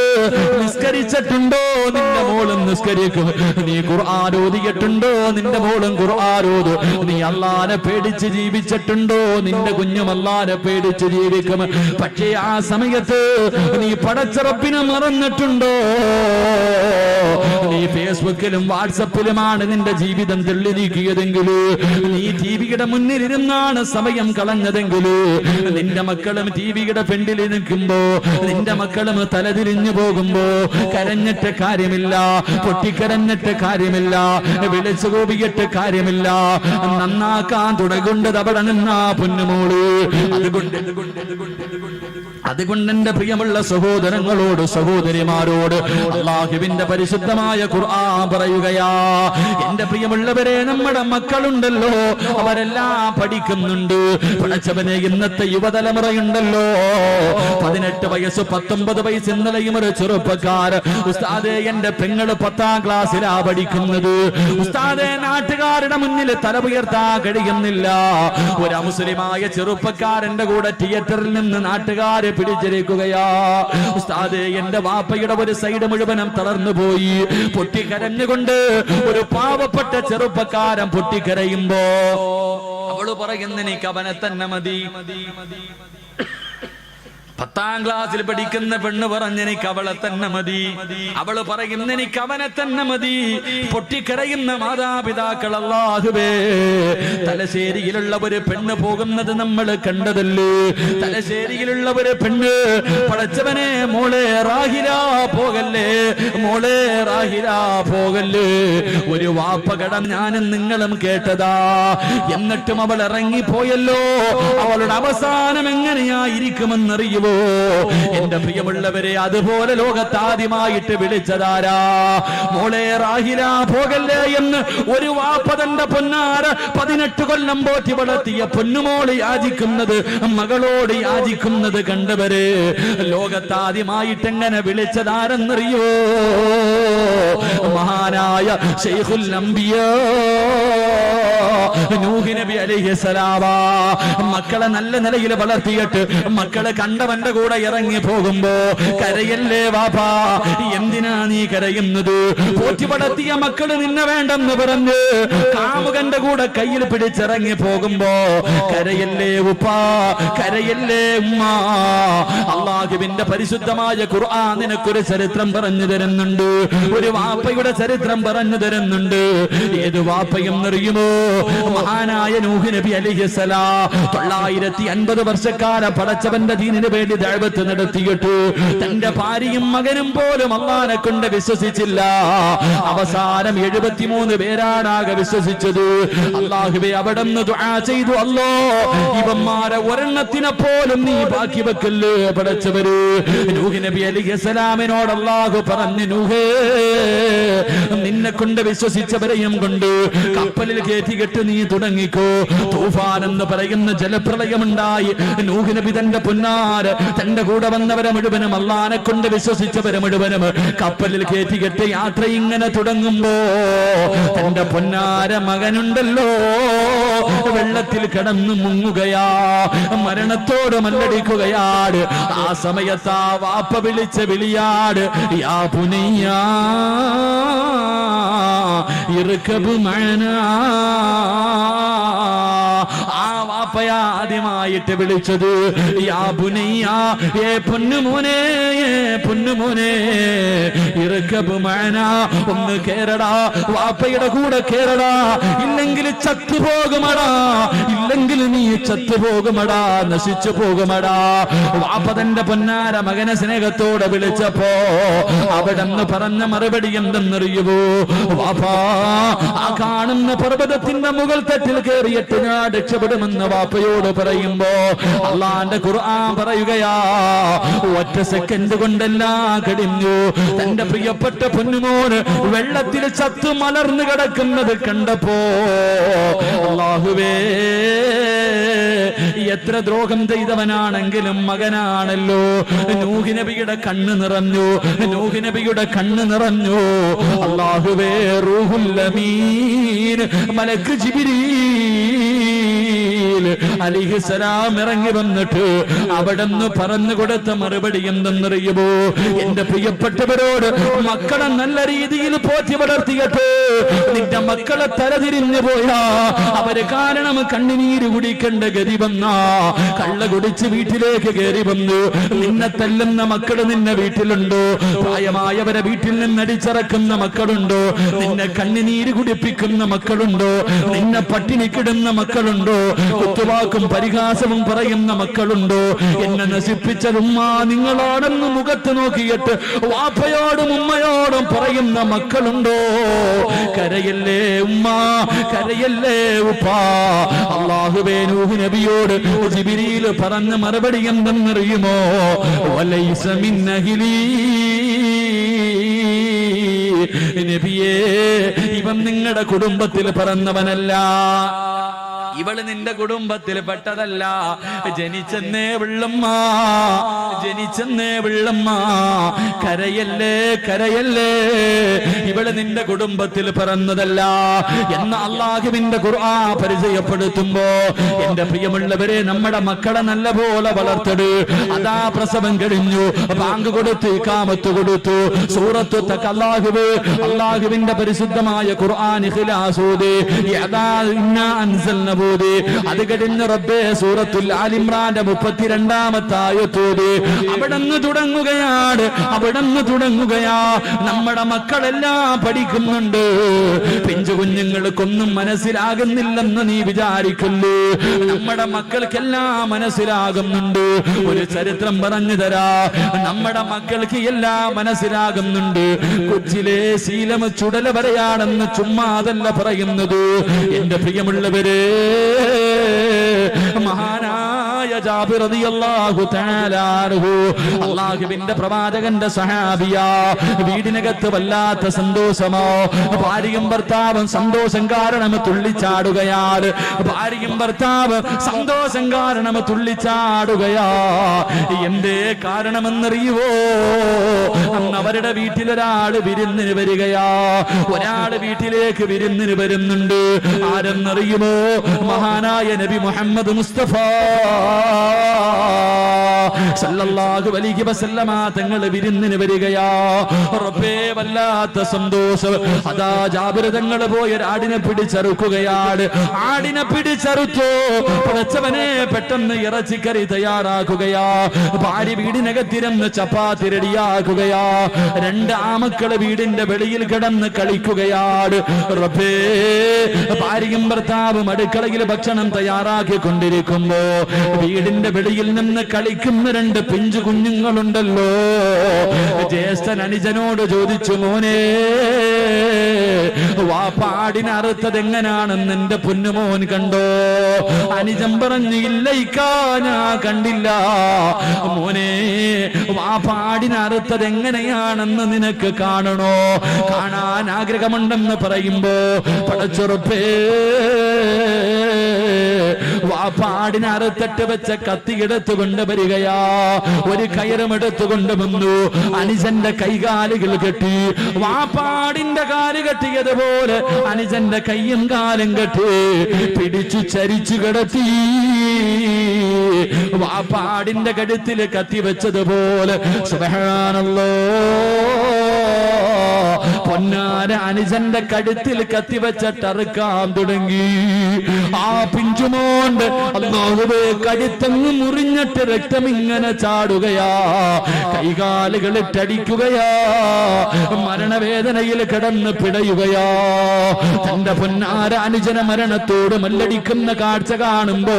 [SPEAKER 1] നിസ്കരിച്ചിട്ടുണ്ടോ? നിന്റെ മോളും നിസ്കരിക്കും. നീ ഖുർആൻ ഓതിയിട്ടുണ്ടോ? നിന്റെ മോളും ഖുർആൻ ഓതും. നീ അള്ളാനെ പേടിച്ച് ജീവിച്ചിട്ടുണ്ടോ? നിന്റെ കുഞ്ഞും അള്ളാനെ പേടിച്ച് ജീവിക്കും. പക്ഷേ ആ സമയത്ത് നീ പടച്ചറപ്പിനെ മറന്നിട്ടുണ്ടോ? നീ ഫേസ്ബുക്കിലും വാട്സപ്പിലുമാണ് നിന്റെ ജീവിതം തെള്ളി നീക്കിയതെങ്കിൽ, നീ ടിവിയുടെ മുന്നിലിരുന്നാണ് സമയം കളഞ്ഞതെങ്കിൽ, നിന്റെ മക്കളും ടിവിയുടെ ഫ്രണ്ടിൽ നിൽക്കുമ്പോ, നിന്റെ മക്കളും തലതിരിഞ്ഞു പോകുമ്പോ കരഞ്ഞിട്ട് കാര്യമില്ല, പൊട്ടിക്കരഞ്ഞിട്ട് കാര്യമില്ല, വിളിച്ചു കോപിയിട്ട് കാര്യമില്ല, നന്നാക്കാൻ തുടങ്ങേണ്ടത് അവിടെ നിന്നാ പൊന്നുമോള്. അതുകൊണ്ട് എന്റെ പ്രിയമുള്ള സഹോദരങ്ങളോട്, സഹോദരിമാരോട് അല്ലാഹുവിന്റെ പരിശുദ്ധമായ ഖുർആൻ പറയുകയാ, എന്റെ പ്രിയമുള്ളവരെ, നമ്മുടെ മക്കളുണ്ടല്ലോ, അവരെല്ലാം പഠിക്കുന്നുണ്ട്. പഠിച്ചവനെ ഇന്നത്തെ യുവതലമുറയുണ്ടല്ലോ, 18 വയസ്സ് 19 വയസ്സ് ഇന്നലെയും ഒരു ചെറുപ്പക്കാർ, ഉസ്താദേ എന്റെ പെങ്ങള് 10ാം ക്ലാസ്സിലാ പഠിക്കുന്നത്, ഉസ്താദേ നാട്ടുകാരുടെ മുന്നിൽ തല ഉയർത്താൻ കഴിയുന്നില്ല. ഒരു അമുസ്ലിമായ ചെറുപ്പക്കാരന്റെ കൂടെ തിയേറ്ററിൽ നിന്ന് നാട്ടുകാരെ പിടിച്ചിരിക്കുകയാ. ഉസ്താദേ എന്റെ വാപ്പയുടെ ഒരു സൈഡ് മുഴുവനും തളർന്നു പോയി. പൊട്ടിക്കരഞ്ഞുകൊണ്ട് ഒരു പാവപ്പെട്ട ചെറുപ്പക്കാരൻ പൊട്ടിക്കരയുമ്പോ അവള് പറയുന്ന, എനിക്ക് അവനെ തന്നെ മതി. 10ാം ക്ലാസ്സിൽ പഠിക്കുന്ന പെണ്ണ് പറഞ്ഞെനിക്ക് അവളെ തന്നെ മതി. അവള് പറയുന്ന, എനിക്ക് അവനെ തന്നെ മതി. പൊട്ടിക്കരയുന്ന മാതാപിതാക്കൾ, അല്ലാഹുവേ, തലശ്ശേരിയിലുള്ള ഒരു പെണ്ണ് പോകുന്നത് നമ്മൾ കണ്ടതല്ലേ? തലശ്ശേരിയിലുള്ള ഒരു പെണ്ണ്, പടച്ചവനെ, മോളെ റാഹില പോകല്ലേ, മോളെ റാഹില പോകല്ലേ, ഒരു വാപ്പകടം ഞാനും നിങ്ങളും കേട്ടതാ. എന്നിട്ടും അവൾ ഇറങ്ങിപ്പോയല്ലോ. അവളുടെ അവസാനം എങ്ങനെയായിരിക്കുമെന്നറിയുമോ? എന്റെ പ്രിയമുള്ളവരെ, അതുപോലെ ലോകത്താദ്യമായിട്ട് വിളിച്ചതാരാ? മോളെ റാഹില പോകല്ലേ എന്ന് ഒരു വാപ്പ തന്റെ പൊന്നാറ് 18 കൊല്ലം പോറ്റി വളർത്തിയ പൊന്നുമോള് യാചിക്കുന്നത്, മകളോട് യാചിക്കുന്നത് കണ്ടവര് ലോകത്താദ്യമായിട്ട് എങ്ങനെ വിളിച്ചതാരെന്നറിയോ? മഹാനായ ശൈഖുൽ അംബിയാ നൂഹ് നബി അലൈഹിസ്സലാം. മക്കളെ നല്ല നിലയിൽ വളർത്തിയിട്ട് മക്കളെ കണ്ടവന്റെ കൂടെ ഇറങ്ങി പോകുമ്പോ, കരയല്ലേ വാപ്പാ, എന്തിനാ നീ കരയുന്നത്? പോറ്റി വളർത്തിയ മക്കള് നിന്നെ വേണ്ടെന്ന് പറഞ്ഞ് കാമുകന്റെ കൂടെ കയ്യിൽ പിടിച്ചിറങ്ങി പോകുമ്പോ, കരയല്ലേ ഉപ്പാ, കരയല്ലേ ഉമ്മ. അല്ലാഹുവിന്റെ പരിശുദ്ധമായ ഖുർആൻ നിനക്കൊരു ചരിത്രം പറഞ്ഞു തരുന്നുണ്ട്, ഒരു വാപ്പയുടെ ചരിത്രം പറഞ്ഞു തരുന്നുണ്ട്. ഏത് വാപ്പയെന്നറിയുമോ? മഹാനായ നൂഹ് നബി അലൈഹിസ്സലാം 950 വർഷക്കാലം പടച്ചവന്റെ ദീനിന് വേണ്ടി ദഅവത്ത് നടത്തിയിട്ട് തന്റെ ഭാര്യയും മകനും പോലും അല്ലാഹനെ കൊണ്ട് വിശ്വസിച്ചില്ല. അവസാനം 73 പേരാണാകെ വിശ്വസിച്ചത്. അല്ലാഹുവേ, അവിടുന്ന് ദുആ ചെയ്തു, അല്ലോ ഇവന്മാരെ ഒരെണ്ണത്തിനെ പോലും നീ ബാക്കി വെക്കല്ലേ പടച്ചവര്. നൂഹ് നബി അലൈഹിസ്സലാമിനോട് അല്ലാഹു പറഞ്ഞു, നൂഹേ, നിന്നെ കൊണ്ട് വിശ്വസിച്ചവരെയും കൊണ്ട് കപ്പലിൽ കയറ്റിക്കെട്ട് നീ തുടങ്ങിക്കോ. തൂഫാൻ എന്ന് പറയുന്ന ജലപ്രളയമുണ്ടായി. നൂഹ് നബി തന്റെ പൊന്നാര് തന്റെ കൂടെ വന്നവരെ മുഴുവനും അല്ലാഹനെ കൊണ്ട് വിശ്വസിച്ചവരെ മുഴുവനും കപ്പലിൽ കയറ്റിക്കെട്ട് യാത്ര ഇങ്ങനെ തുടങ്ങുമ്പോ, തന്റെ പൊന്നാര മകനുണ്ടല്ലോ വെള്ളത്തിൽ കിടന്നു മുങ്ങുകയാ, മരണത്തോട് മല്ലടിക്കുകയാണ്. ആ സമയത്ത് ആ വാപ്പ വിളിച്ച വിളിയാട്, യാ പുനയ്യാ ഇർകബ് മഅനാ. ആ വാപ്പ വാപ്പയാ ആദ്യമായിട്ട് വിളിച്ചത്. യാ ബുനയ്യ, ഏ പൊന്നുമോനെ, പൊന്നുമോനെ, ഇർകബ് മഅനാ, ഒന്ന് കേറടാ, വാപ്പയുടെ കൂടെ കേറടാ, ഇല്ലെങ്കിൽ ചത്തുപോകുമടാ, ഇല്ലെങ്കിൽ നീ ചത്തുപോകുമടാ, നശിച്ചു പോകുമടാ. വാപ്പ തന്റെ പൊന്നാര മകനെ സ്നേഹത്തോടെ വിളിച്ചപ്പോ അവിടെന്ന് പറഞ്ഞ മറുപടി എന്തെന്നറിയുവോ? വാപ്പാ, ആ കാണുന്ന പർവ്വതത്തിന്റെ മുകൾ തട്ടിൽ കയറിയിട്ട് ഞാൻ രക്ഷപ്പെടുമെന്ന് വാപ്പയോട് പറയുമ്പോ അള്ളാന്റെ ഖുർആൻ പറയുകയാ, ഒറ്റ സെക്കൻഡ് കൊണ്ടെല്ലാം കഴിഞ്ഞു. തന്റെ പ്രിയപ്പെട്ട പൊന്നുമോന് വെള്ളത്തിൽ ചത്തു മലർന്നു കിടക്കുന്നത് കണ്ടപ്പോ അല്ലാഹുവേ, എത്ര ദ്രോഹം ചെയ്തവനാണെങ്കിലും മകനാണല്ലോ. നൂഹ് നബിയുടെ കണ്ണ് നിറഞ്ഞു, നൂഹ് നബിയുടെ കണ്ണ് നിറഞ്ഞു. അല്ലാഹുവേ, റൂഹുൽ അമീൻ മലക്ക് ജിബ്രീൽ അലൈഹിസ്സലാം ഇറങ്ങി വന്നിട്ട് അവിടെന്ന് പറഞ്ഞു കൊടുത്ത മറുപടി എന്തെന്നറിയുമോ? എന്റെ പ്രിയപ്പെട്ടവരോട്, മക്കളെ നല്ല രീതിയിൽ പോറ്റി വളർത്തിയിട്ട് നിന്റെ മക്കളെ തലതിരിഞ്ഞു പോയാ അവര് കാരണം കണ്ണുനീര് കുടിക്കേണ്ട ഗതി വന്നാ, കള്ള കുടിച്ച് വീട്ടിലേക്ക് കയറി വന്നു, നിന്നെ തല്ലുന്ന മക്കള് നിന്നെ വീട്ടിലുണ്ടോ? പ്രായമായവരെ വീട്ടിൽ നിന്ന് അടിച്ചിറക്കുന്ന മക്കളുണ്ടോ? നിന്നെ കണ്ണുനീര് കുടിപ്പിക്കുന്ന മക്കളുണ്ടോ? നിന്നെ പട്ടിണിക്കിടുന്ന മക്കളുണ്ടോ? കുത്തുവാക്കും പരിഹാസവും പറയുന്ന മക്കളുണ്ടോ? എന്നെ നശിപ്പിച്ചത് ഉമ്മ നിങ്ങളാണെന്ന് മുഖത്ത് നോക്കിയിട്ട് വാപ്പയോടും ഉമ്മയോടും പറയുന്ന മക്കളുണ്ടോ? കരയല്ലേ ഉമ്മ, കരയല്ലേ ഉപ്പ. അല്ലാഹുവേ, നൂഹ് നബിയോട് ജിബ്രീൽ പറഞ്ഞ മറുപടി എന്തെന്നറിയുമോ? വലൈസ മിൻ അഹ്ലി, നബിയേ, ഇവൻ നിങ്ങളുടെ കുടുംബത്തിൽ പിറന്നവനല്ല, ഇവള് നിന്റെ കുടുംബത്തിൽ പെട്ടതല്ല. ജനിച്ചെന്നേ വിള്ളമ്മ, ജനിച്ചെന്നേ വിള്ളമ്മ. കരയല്ലേ, കരയല്ലേ, ഇവള് നിന്റെ കുടുംബത്തിൽ പിറന്നതല്ല എന്ന അല്ലാഹുവിന്റെ ഖുർആൻ പരിചയപ്പെടുത്തുമ്പോ എന്റെ പ്രിയമുള്ളവരെ, നമ്മുടെ മക്കളെ നല്ല പോലെ വളർത്തട്. അതാ പ്രസവം കഴിഞ്ഞു, ബാങ്ക് കൊടുത്തു, ഇഖാമത്ത് കൊടുത്തു, സൂറത്തു തഖല്ലാഹുവേ, അല്ലാഹുവിന്റെ പരിശുദ്ധമായ ഖുർആൻ ഇഖ്ലാസ് ഓതി, യദാ ഇന്നാ അൻസൽനാഹു, അത് കഴിഞ്ഞ് റബ്ബേ സൂറത്തുൽ ആൽ ഇംറാന്റെ 32-ാമത്തെ ആയത്ത് ഓതി. അവിടെന്ന് തുടങ്ങുകയാണ്, അവിടെന്ന് തുടങ്ങുകയാ. നമ്മുടെ മക്കളെല്ലാം പഠിക്കുന്നുണ്ട്. പിഞ്ചു കുഞ്ഞുങ്ങൾക്കൊന്നും മനസ്സിലാകുന്നില്ലെന്ന് നീ വിചാരിക്കല്ലേ. നമ്മുടെ മക്കൾക്കെല്ലാം മനസ്സിലാകുന്നുണ്ട്. ഒരു ചരിത്രം പറഞ്ഞു തരാ, നമ്മുടെ മക്കൾക്ക് എല്ലാം മനസ്സിലാകുന്നുണ്ട്. കൊച്ചിലെ ശീലം ചുടല വരെയാണെന്ന് ചുമ്മാ അതല്ല പറയുന്നത്. എന്റെ പ്രിയമുള്ളവരെ, മഹാനായ ജാബിർ റളിയല്ലാഹു തആല അൻഹു, അല്ലാഹുവിന്റെ പ്രവാചകന്റെ സഹാബിയാ. വീടിനകത്ത് വല്ലാത്ത സന്തോഷമോ, ഭാര്യയും ഭർത്താവും സന്തോഷം കാരണം തുള്ളിച്ചാടുകയാണ്. ഭാര്യയും ഭർത്താവ് സന്തോഷം കാരണം തുള്ളിച്ചാടുകയാ. എന്തേ കാരണമെന്നറിയുവോ? അന്ന് അവരുടെ വീട്ടിലൊരാള് വിരുന്നിന് വരികയാ. ഒരാള് വീട്ടിലേക്ക് വിരുന്നിന് വരുന്നുണ്ട്. ആരെന്നറിയുമോ? മഹാനായ നബി മുഹമ്മദ് മുസ്തഫ സല്ലല്ലാഹു അലൈഹി വസല്ലമ തങ്ങൾ വിരുന്നിന് വരികയാ. റബ്ബേ, വല്ലാത്ത സന്തോഷം. അതാ ജാബിർ തങ്ങൾ പോയ ആടിനെ പിടിച്ചറുക്കുകയാണ്. ആടിനെ പിടിച്ചറുത്തു. പടച്ചവനെ, പെട്ടെന്ന് ഇറച്ചിക്കറി തയ്യാറാക്കുകയാ. ഭാര്യ വീടിനകത്തിരുന്ന് ചപ്പാത്തി റെഡിയാക്കുകയാ. 2 ആമക്കള് വീടിന്റെ വെളിയിൽ കിടന്ന് കളിക്കുകയാണ്. റബ്ബേ, ഭാര്യയും ഭർത്താവും അടുക്കളയിൽ ഭക്ഷണം തയ്യാറാക്കിക്കൊണ്ടിരിക്കുമ്പോ വീടിന്റെ വെളിയിൽ നിന്ന് കളിക്കുന്ന 2 പിഞ്ചു കുഞ്ഞുങ്ങളുണ്ടല്ലോ. ജ്യേഷ്ഠൻ അനുജനോട് ചോദിച്ചു, മോനെ, വാപ്പാടിനെ അറുത്തത് എങ്ങനെയാണെന്ന് എന്റെ പൊന്നുമോൻ കണ്ടോ? അനുജൻ പറഞ്ഞു, ഇല്ല ഇക്കാ, ഞാൻ കണ്ടില്ല. മോനെ, വാപ്പാടിനെ അറുത്തത് എങ്ങനെയാണെന്ന് നിനക്ക് കാണണോ? കാണാൻ ആഗ്രഹമുണ്ടെന്ന് പറയുമ്പോ പടച്ചുറപ്പേ, വാപ്പാടിനെ അറുത്തിട്ട് വെച്ച കത്തി എടുത്തുകൊണ്ട് വരികയാ. ഒരു കയറും എടുത്തുകൊണ്ട് വന്നു. അനുജന്റെ കൈകാലുകൾ കെട്ടി. വാപ്പാടിന്റെ കാല് കെട്ടിയതുപോലെ അനുജന്റെ കയ്യും കാലും കെട്ടി പിടിച്ചു ചരിച്ചു കിടത്തി. വാപ്പാടിന്റെ കഴുത്തിൽ കത്തി വെച്ചതുപോലെ സുബ്ഹാനല്ലാഹ്, പൊന്നാര അനുജന്റെ കഴുത്തിൽ കത്തിവെച്ചിട്ടറുക്കാൻ തുടങ്ങി. ആ പിഞ്ചു പിഞ്ചുമോണ്ട് അല്ലാഹുവേ കഴുത്തങ്ങ് മുറിഞ്ഞിട്ട് രക്തം ഇങ്ങനെ ചാടുകയാ, കൈകാലുകളിട്ടടിക്കുകയാ, മരണവേദനയിൽ കിടന്ന് പിടയുകയാ. തന്റെ പൊന്നാര അനുജന മരണത്തോട് മല്ലടിക്കുന്ന കാഴ്ച കാണുമ്പോ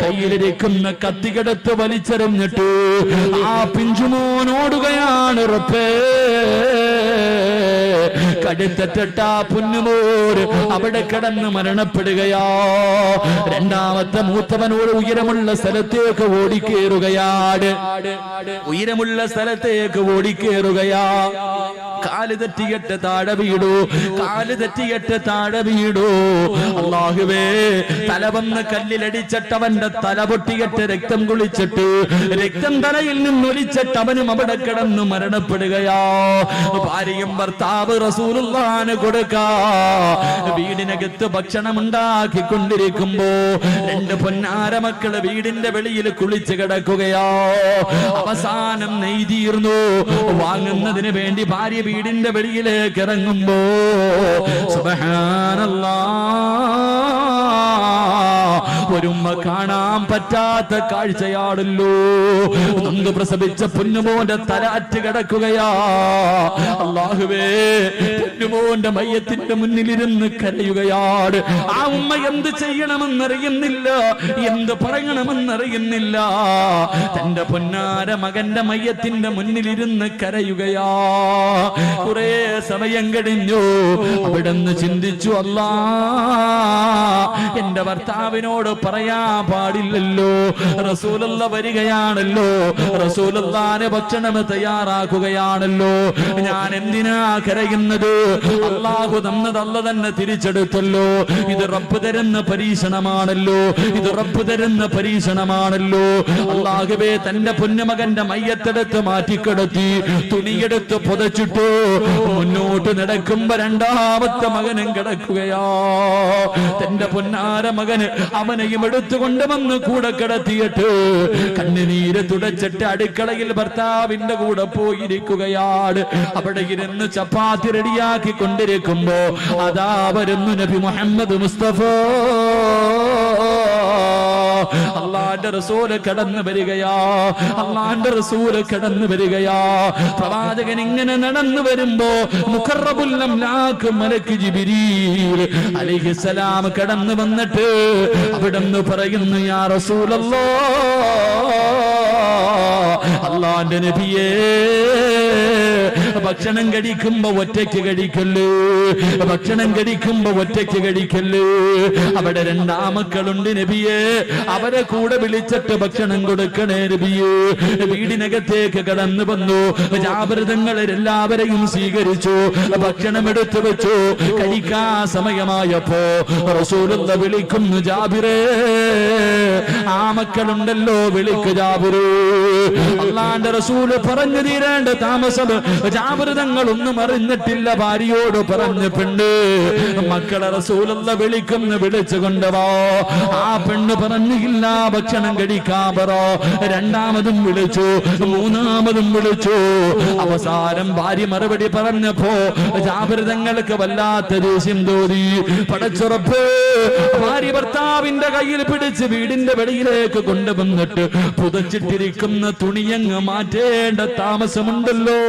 [SPEAKER 1] കയ്യിലിരിക്കുന്ന കത്തികെടുത്ത് വലിച്ചെറിഞ്ഞിട്ട് ആ പിഞ്ചുമോനോടുകയാണ് റബ്ബേ. കടുത്തട്ട പുന്നുമോര് അവിടെ കിടന്ന് മരണപ്പെടുകയാ. രണ്ടാമത്തെ മൂത്തവനോട് ഉയരമുള്ള സ്ഥലത്തേക്ക് ഓടിക്കേറുകയാണ്, ഉയരമുള്ള സ്ഥലത്തേക്ക് ഓടിക്കേറുകയാ. കാല് തെറ്റിയിട്ട് താഴെ വീടൂ, കാല് തെറ്റിയിട്ട് താഴെ വീടൂ. അല്ലാഹുവേ, തല വന്ന് കല്ലിലടിച്ചിട്ടവന്റെ തല പൊട്ടിയിട്ട് രക്തം കുളിച്ചിട്ട് രക്തം തലയിൽ നിന്നൊലിച്ചിട്ട് അവനും അവിടെ കിടന്ന് മരണപ്പെടുകയാ. ഭാര്യയും ഭർത്താവ് റസൂലുള്ളാഹിന് കൊടുക്കാ വീടിനകത്ത് ഭക്ഷണം ഉണ്ടാക്കിക്കൊണ്ടിരിക്കുമ്പോ രണ്ട് പൊന്നാര മക്കള് വീടിന്റെ വെളിയിൽ കുളിച്ച് കിടക്കുകയാ. അവസാനം നെയ്തീർന്നു വാങ്ങുന്നതിന് വേണ്ടി ഭാര്യ വീടിന്റെ വെളിയിലേക്ക് ഇറങ്ങുമ്പോ സുബ്ഹാനല്ലാഹ്, ഒരുമ്മ കാണാൻ പറ്റാത്ത കാഴ്ചയാണല്ലോ. നൊന്ത് പ്രസവിച്ച പൊന്നുമോന്റെ തല അറ്റ് കിടക്കുകയാ. അല്ലാഹുവേ, പൊന്നുമോന്റെ മയ്യത്തിന്റെ മുന്നിലിരുന്ന് കരയുകയാണ്. ആ ഉമ്മ എന്ത് ചെയ്യണമെന്നറിയുന്നില്ല, എന്ത് പറയണമെന്നറിയുന്നില്ല. തന്റെ പൊന്നാര മകന്റെ മയ്യത്തിന്റെ മുന്നിലിരുന്ന് കരയുകയാ. കുറെ സമയം കഴിഞ്ഞു. അവിടുന്ന് ചിന്തിച്ചു, അല്ലാ, എന്റെ ഭർത്താവിനോട് പറയാൻ പാടില്ലല്ലോ. റസൂലുള്ള വരികയാണല്ലോ, റസൂലുള്ളാഹിന്റെ ഭക്ഷണം തയ്യാറാക്കുകയാണല്ലോ. ഞാൻ എന്തിനാ കരയുന്നത്? അല്ലാഹു തന്നത് അല്ല തന്നെ തിരിച്ചെടുത്തല്ലോ. ഇത് റബ്ബ് തരുന്ന പരീക്ഷണമാണല്ലോ, ഇത് റബ്ബ് തരുന്ന പരീക്ഷണമാണല്ലോ. അല്ലാഹുവേ, തന്റെ പൊന്നുമകന്റെ മയ്യത്തെടുത്ത് മാറ്റിക്കിടത്തി തുണിയെടുത്ത് പുതച്ചിട്ടു മുന്നോട്ട് നടക്കുമ്പോ രണ്ടാമത്തെ മകനും കിടക്കുകയാ. തന്റെ പൊന്നാര മകന് അവനെയും എടുത്തുകൊണ്ട് വന്ന് കൂടെ കിടത്തിയിട്ട് കണ്ണുനീര് തുടച്ചിട്ട് അടുക്കളയിൽ ഭർത്താവിന്റെ കൂടെ പോയിരിക്കുകയാണ്. അവിടെ ഇരുന്ന് ചപ്പാത്തി റെഡിയാക്കി കൊണ്ടിരിക്കുമ്പോ അതാ വരുന്നു നബി മുഹമ്മദ് മുസ്തഫ. അല്ലാഹുവിന്റെ റസൂല് കടന്നു വരികയാ, അല്ലാഹുവിന്റെ റസൂല് കടന്നു വരികയാ. പ്രവാചകൻ ഇങ്ങനെ നടന്നു വരുമ്പോ മുഖറബുൽ അംലാക്ക് മലക്ക് ജിബ്രീൽ അലൈഹിസ്സലാം കടന്നു വന്നിട്ട് അവിടുന്ന് പറയുന്നു, യാ റസൂലല്ലാഹ്, അല്ലാഹുവിന്റെ നബിയേ, ഭക്ഷണം കഴിക്കുമ്പോ ഒറ്റയ്ക്ക് കഴിക്കല്ലേ, ഭക്ഷണം കഴിക്കുമ്പോ ഒറ്റയ്ക്ക് കഴിക്കല്ലേ. അവിടെ രണ്ടാമക്കളുണ്ട് നബിയേ, അവരെ കൂടെ വിളിച്ചിട്ട് ഭക്ഷണം കൊടുക്കണേ നബിയേ. വീടിനകത്തേക്ക് കടന്നു വന്നു. ജാബിറുതങ്ങളെ എല്ലാവരെയും സ്വീകരിച്ചു, ഭക്ഷണം എടുത്തു വെച്ചു. കഴിക്കാ സമയമായപ്പോ റസൂലുള്ള വിളിക്കുന്നു, ജാബിറേ, ആ മക്കളുണ്ടല്ലോ, വിളിക്ക് ജാബിറേ. അല്ലാഹുവിന്റെ റസൂല് പറഞ്ഞു തീരേണ്ട താമസം ജാബിറുതങ്ങൾ ഒന്നും അറിഞ്ഞിട്ടില്ല. ഭാര്യയോട് പറഞ്ഞു, പെണ്ണ്, മക്കളെ റസൂലുള്ള വിളിക്കുന്നു, വിളിച്ചു കൊണ്ടുവാ. ആ പെണ്ണ് പറഞ്ഞില്ല, ഭക്ഷണം കഴിക്കാൻ പറ. രണ്ടാമതും വിളിച്ചു, മൂന്നാമതും വിളിച്ചു. അവസാനം ഭാര്യ മറുപടി പറഞ്ഞപ്പോ ജാബിറുതങ്ങൾക്ക് വല്ലാത്ത ദേഷ്യം തോന്നി. പടച്ചുറപ്പ്, ഭാര്യ ഭർത്താവിന്റെ കയ്യിൽ പിടിച്ച് വീടിന്റെ വെളിയിലേക്ക് കൊണ്ടുവന്നിട്ട് പുതച്ചിട്ടിരിക്കുന്ന തുണിയങ്ങ് മാറ്റേണ്ട താമസമുണ്ടല്ലോ.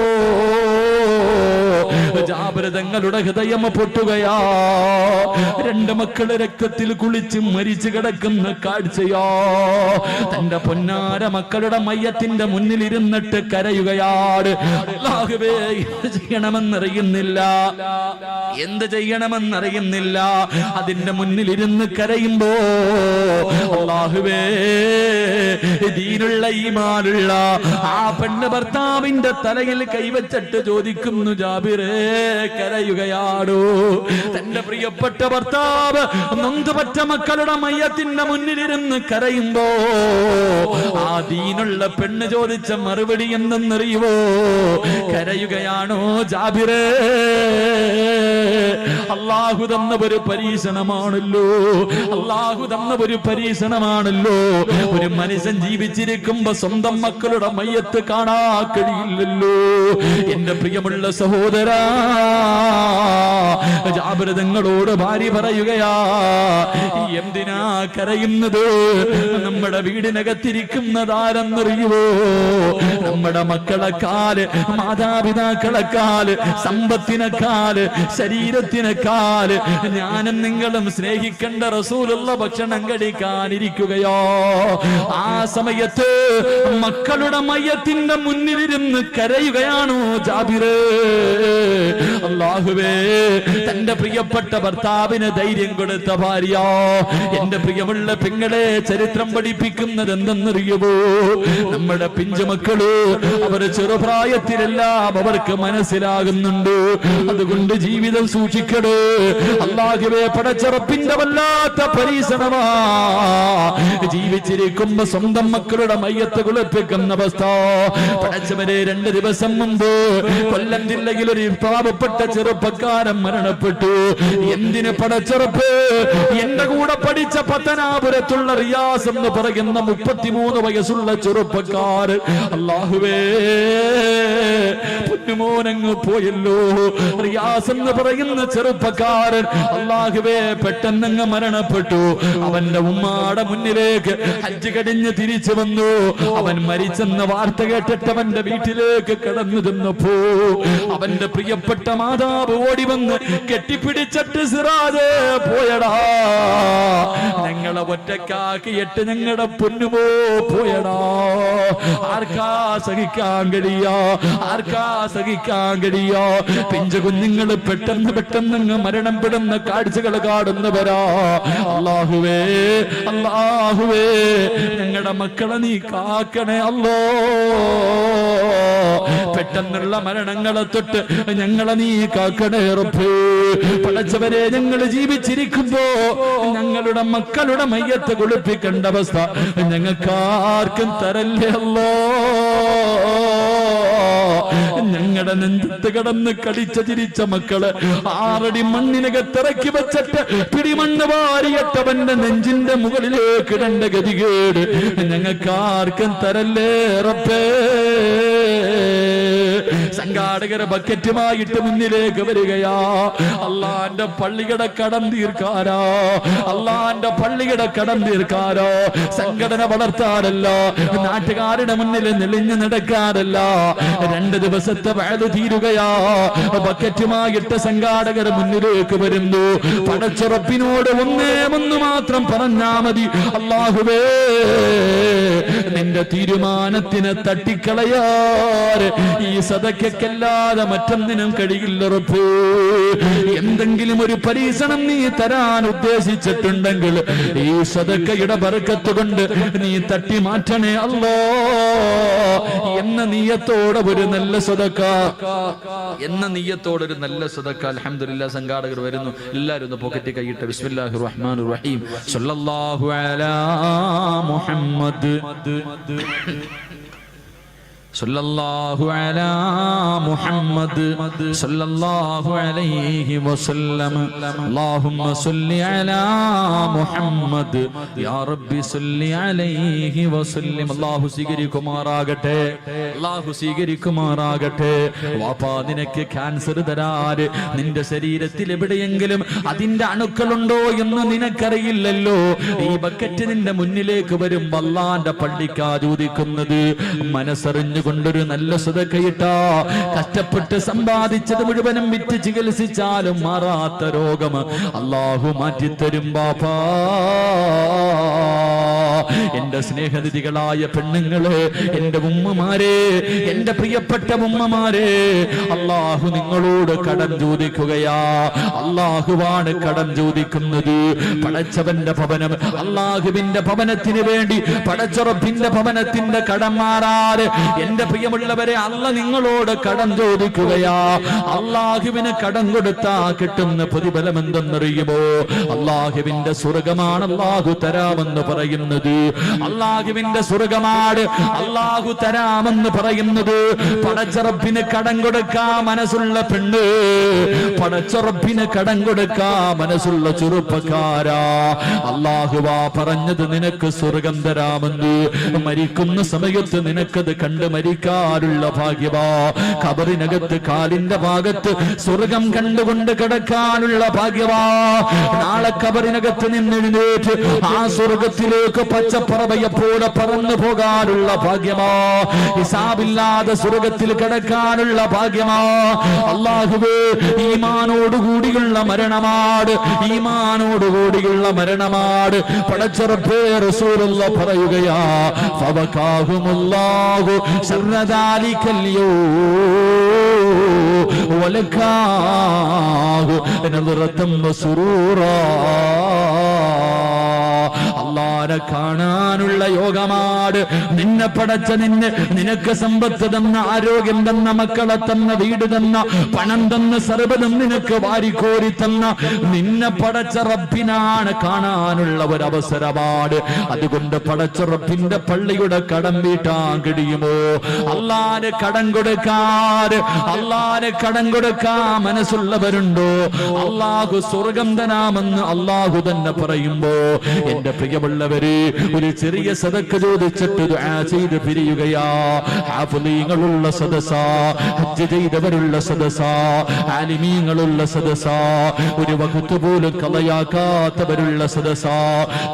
[SPEAKER 1] ജാബിറുതങ്ങളുടെ ഹൃദയം പൊട്ടുകയാ. രണ്ട് മക്കള് രക്തത്തിൽ കുളിച്ച് മരിച്ചു കിടക്കുന്ന കാഴ്ചയാ. തന്റെ പൊന്നാര മക്കളുടെ മയ്യത്തിന്റെ മുന്നിൽ ഇരുന്നിട്ട് കരയുകയാണ്. അല്ലാഹുവേ, എന്ത് ചെയ്യണമെന്നറിയുന്നില്ല, എന്ത് ചെയ്യണമെന്നറിയുന്നില്ല. അതിന്റെ മുന്നിൽ ഇരുന്ന് കരയുമ്പോ അല്ലാഹുവേ, ദീനുള്ള ഈമാനുള്ള ആ പെണ്ണ് ഭർത്താവിന്റെ തലയിൽ കൈവച്ചിട്ട് ചോദിക്കുന്നു, ജാബിറേ, കരയുകയാണോ? തന്റെ പ്രിയപ്പെട്ട ഭർത്താവ് നൊന്തുപറ്റ മക്കളുടെ മയ്യത്തിന്റെ മുന്നിലിരുന്ന് കരയുമ്പോ ആ ദീനുള്ള പെണ്ണ് ചോദിച്ച മറുപടി എന്തെന്നറിയുവോ? കരയുകയാണോ ജാബിറേ? അല്ലാഹു തന്ന ഒരു പരീക്ഷണമാണല്ലോ, അല്ലാഹു തന്ന ഒരു പരീക്ഷണമാണല്ലോ. ഒരു മനുഷ്യൻ ജീവിച്ചിരിക്കുമ്പോ സ്വന്തം മക്കളുടെ മയ്യത്ത് കാണാൻ കഴിയില്ലല്ലോ. എന്റെ പ്രിയമുള്ള സഹോദര, സഹോദരാ, ജാബിർ തങ്ങളോട് ഭാര്യ പറയുകയാ, എന്തിനാ കരയുന്നത്? നമ്മുടെ വീടിനകത്തിരിക്കുന്നതാരെന്നറിയുവോ? നമ്മുടെ മക്കളെക്കാല്, മാതാപിതാക്കളെക്കാല്, സമ്പത്തിനെക്കാല്, ശരീരത്തിനെക്കാല് ഞാനും നിങ്ങളും സ്നേഹിക്കേണ്ട റസൂലുള്ള ഭക്ഷണം കഴിക്കാനിരിക്കുകയോ? ആ സമയത്ത് മക്കളുടെ മയ്യത്തിന്റെ മുന്നിലിരുന്ന് കരയുകയാണോ ജാബിറ്? അല്ലാഹുവേ, തന്റെ പ്രിയപ്പെട്ട ഭർത്താവിന് ധൈര്യം കൊടുത്ത ഭാര്യ, എന്റെ പ്രിയമുള്ള പെങ്ങളെ ചരിത്രം പഠിപ്പിക്കുന്നത് എന്തെന്നറിയുമോ? നമ്മുടെ പിഞ്ചുമക്കള് അവർ ചെറുപ്രായത്തിലെല്ലാം അവർക്ക് മനസ്സിലാകുന്നുണ്ട്. അതുകൊണ്ട് ജീവിതം സൂക്ഷിക്കണേ. അല്ലാഹുവേ, പടച്ചറപ്പിന്റെ വല്ലാത്ത പരീക്ഷണമാ. ജീവിച്ചിരിക്കുമ്പോ സ്വന്തം മക്കളുടെ മയ്യത്ത് കുളിപ്പിക്കുന്ന അവസ്ഥ. പടച്ചവരെ, 2 ദിവസം മുമ്പ് കൊല്ലം ജില്ലയിൽ ഒരു പാവപ്പെട്ട ചെറുപ്പക്കാരൻ മരണപ്പെട്ടു. എന്തിന് പടച്ചറപ്പ്? എന്റെ കൂടെ പഠിച്ച പത്തനാപുരത്തുള്ള റിയാസ് എന്ന് പറയുന്ന 33 വയസ്സുള്ള ചെറുപ്പക്കാരൻ, അല്ലാഹുവേ, പൊന്നുമോനങ്ങ് പോയല്ലോ. റിയാസ് എന്ന് പറയുന്ന ചെറുപ്പക്കാരൻ, അല്ലാഹുവേ, പെട്ടെന്നങ്ങ് മരണപ്പെട്ടു. അവന്റെ ഉമ്മാടെ മുന്നിലേക്ക് ഹജ്ജ് കഴിഞ്ഞ് തിരിച്ചു വന്നു. അവൻ മരിച്ചെന്ന വാർത്ത കേട്ടിട്ട് അവന്റെ വീട്ടിലേക്ക് കടന്നു ചെന്നപ്പോ അവന്റെ പ്രിയപ്പെട്ട മാതാവ് ഓടി വന്ന് കെട്ടിപ്പിടിച്ചിട്ട്, സിറാജേ പോയടാ, ഞങ്ങളെ ഒറ്റക്കാക്കിയിട്ട് ഞങ്ങളുടെ പൊന്നുമോ പോയടാ. ആർക്കാ സഹിക്കാൻ കഴിയോ? ആർക്കാ സഹിക്കാൻ കഴിയോ? പിഞ്ചു കുഞ്ഞുങ്ങൾ പെട്ടെന്ന് മരണം പെടുന്ന കാഴ്ചകൾ കാണുന്നവരാ. അല്ലാഹുവേ, അല്ലാഹുവേ, ഞങ്ങളുടെ മക്കളെ നീ കാക്കണേ അല്ലോ. പെട്ടെന്നുള്ള മരണങ്ങളെ തൊട്ട് ഞങ്ങളെ നീ കാക്കണേ റബ്ബേ. പടച്ചവരെ, ഞങ്ങൾ ജീവിച്ചിരിക്കുമ്പോ ഞങ്ങളുടെ മക്കളുടെ മയ്യത്ത് കുളിപ്പിക്കേണ്ട അവസ്ഥ ഞങ്ങൾക്കാർക്കും തരല്ലേ അല്ലോ. ഞങ്ങളുടെ നെഞ്ചത്ത് കിടന്ന് കടിച്ച ചിരിച്ച മക്കള് 6 അടി മണ്ണിനകത്തിറക്കി വെച്ചിട്ട് പിടിമണ്ണ് വാരിയട്ടവന്റെ നെഞ്ചിന്റെ മുകളിലേക്ക് ഇടേണ്ട ഗതികേട് ഞങ്ങൾക്കാർക്കും തരല്ലേ റബ്ബേ. സംഘാടകരെ ബക്കറ്റുമായിട്ട് മുന്നിലേക്ക് വരികയാ. അള്ളാന്റെ പള്ളിയുടെ കടം തീർക്കാരോ, അള്ളാന്റെ പള്ളിയുടെ കടം തീർക്കാരോ. സംഘടന വളർത്താറല്ല, നാട്ടുകാരുടെ മുന്നിൽ നെളിഞ്ഞു നടക്കാറല്ല. 2 ദിവസത്തെ വഅദ് തീരുകയാ. ബക്കറ്റുമായിട്ട് സംഘാടകർ മുന്നിലേക്ക് വരുന്നു. പടച്ചുറപ്പിനോട് ഒന്നു മാത്രം പറഞ്ഞാ മതി, അല്ലാഹുവേ, നിന്റെ തീരുമാനത്തിന് തട്ടിക്കളയാറ് ഈ സദക്കല്ലാതെ മറ്റൊന്നിനും കഴിയില്ല റബ്ബേ. എന്തെങ്കിലും ഒരു പരീക്ഷണം നീ തരാൻ ഉദ്ദേശിച്ചിട്ടുണ്ടെങ്കിൽ ഈ സദക്കയുടെ ബർക്കത്ത് കൊണ്ട് നീ തട്ടി മാറ്റണേ അല്ലാ എന്ന നിയ്യത്തോടെ ഒരു നല്ല സദക്ക, എന്ന നിയ്യത്തോടെ ഒരു നല്ല സദക്ക. അൽഹംദുലില്ലാഹ്, സംഘാടകർ വരുന്നു. എല്ലാവരും ഒന്ന് പോക്കറ്റിൽ കൈയിട്ട് ബിസ്മില്ലാഹിർ റഹ്മാനിർ റഹീം, സല്ലല്ലാഹു അലാ മുഹമ്മദ്, സല്ലല്ലാഹു അലാ മുഹമ്മദ്, സല്ലല്ലാഹു അലൈഹി വസല്ലം. അല്ലാഹുമ്മ സല്ലി അലാ മുഹമ്മദ്, യാ റബ്ബി സല്ലി അലൈഹി വസല്ലം. അല്ലാഹു സ്വീകരിക്കുമാറാകട്ടെ, അല്ലാഹു സ്വീകരിക്കുമാറാകട്ടെ. വാപ്പാ, നിനക്ക് ക്യാൻസർ തരാറ് നിന്റെ ശരീരത്തിൽ എവിടെയെങ്കിലും അതിന്റെ അണുക്കളുണ്ടോ എന്ന് നിനക്കറിയില്ലല്ലോ. ഈ ബക്കറ്റ് നിന്റെ മുന്നിലേക്ക് വരുമ്പോ അല്ലാഹുവിന്റെ പള്ളിക്കാ ചോദിക്കുന്നത്. മനസ്സറിഞ്ഞു കൊണ്ടൊരു നല്ല സദഖയിട്ടാ കഷ്ടപ്പെട്ട് സമ്പാദിച്ചത് മുഴുവനും വിറ്റ് ചികിത്സിച്ചാലും മാറാത്ത രോഗം അല്ലാഹു മാറ്റിത്തരും ബാപ്പാ. എന്റെ സ്നേഹനിധികളായ പെണ്ണുങ്ങളെ, എന്റെ ഉമ്മമാരെ, എന്റെ പ്രിയപ്പെട്ട ഉമ്മമാരെ, അല്ലാഹു നിങ്ങളോട് കടം ചോദിക്കുകയാ. അല്ലാഹുവാണ് കടം ചോദിക്കുന്നത്. പടച്ചവന്റെ ഭവനം, അല്ലാഹുവിന്റെ ഭവനത്തിന് വേണ്ടി പടച്ചുറപ്പിന്റെ ഭവനത്തിന്റെ കടം മാറാറ് എന്റെ പ്രിയമുള്ളവരെ, അല്ല നിങ്ങളോട് കടം ചോദിക്കുകയാ. അല്ലാഹുവിന് കടം കൊടുത്താ കിട്ടുന്ന പ്രതിഫലം എന്തെന്നറിയുമോ? അല്ലാഹുവിന്റെ സ്വർഗമാണ് അല്ലാഹു തരാമെന്ന് പറയുന്നത്. അള്ളാഹുവിന്റെ സ്വർഗമാണ് അള്ളാഹു തരാമെന്ന് പറയുന്നത്. പടച്ചറപ്പിന് കടം കൊടുക്കാ മനസ്സുള്ള പെണ്ണ്, പടച്ചറപ്പിന് കടം കൊടുക്കാ മനസ്സുള്ള ചെറുപ്പക്കാരാ, അള്ളാഹുവാ പറഞ്ഞത് നിനക്ക് സ്വർഗം തരാമെന്ന്. മരിക്കുന്ന സമയത്ത് നിനക്കത് കണ്ട് മരിക്കാനുള്ള ഭാഗ്യവാ. ഖബറിനകത്ത് കാലിന്റെ ഭാഗത്ത് സ്വർഗം കണ്ടുകൊണ്ട് കിടക്കാനുള്ള ഭാഗ്യവാ. നാളെ ഖബറിനകത്ത് നിന്നെഴുന്നേറ്റ് ആ സ്വർഗത്തിലേക്ക് പച്ചപ്പറവയെപ്പോലെ പറന്നു പോകാനുള്ള ഭാഗ്യമാ. ഹിസാബില്ലാതെ സ്വർഗത്തിൽ കിടക്കാനുള്ള ഭാഗ്യമാ. അല്ലാഹുവേ, ഈമാനോടുകൂടിയുള്ള മരണമാണ്, ഈമാനോടുകൂടിയുള്ള മരണമാണ്. പടച്ചറപ്പേ, റസൂലുള്ളാഹി പറയുകയാ, ഫവകാഹുമുല്ലാഹു ശർറദാലികൽ യൗം വലകാഹു നദറതൻ വസുറൂറാ. അല്ലാഹുവിനെ കാണാനുള്ള യോഗമാണ്. നിന്നെ പടച്ച നിനക്ക് സമ്പത്ത് തന്ന, ആരോഗ്യം തന്ന, മക്കളെ തന്ന, വീട് തന്ന, പണം തന്ന, സർവ്വതും നിനക്ക് വാരിക്കോരി തന്ന നിന്നെ പടച്ച റബ്ബിനാണ് കാണാനുള്ള ഒരവസരമാണ്. അതുകൊണ്ട് പടച്ച റബ്ബിന്റെ പള്ളിയുടെ കടം വീട്ടാൻ കഴിയുമോ? അല്ലാഹുവിന് കടം കൊടുക്കാൻ, അല്ലാഹുവിന് കടം കൊടുക്കാൻ മനസ്സുള്ളവരുണ്ടോ? അല്ലാഹു സ്വർഗം തരാമെന്ന് അല്ലാഹു തന്നെ പറയുമ്പോ എന്റെ പ്രിയമുള്ളവര്, ഒരു ചെറിയ സദക്ക ചോദിച്ചിട്ട് ദുആ ചെയ്ത് പിരിയുകയാ. ഹാഫിളീങ്ങളുള്ള സദസാ, ഹജ്ജ് ചെയ്തവരുള്ള സദസാ, ആലിമീങ്ങളുള്ള സദസാ, ഒരു വഖ്ത് പോലും കളയാക്കാത്തവരുള്ള സദസാ,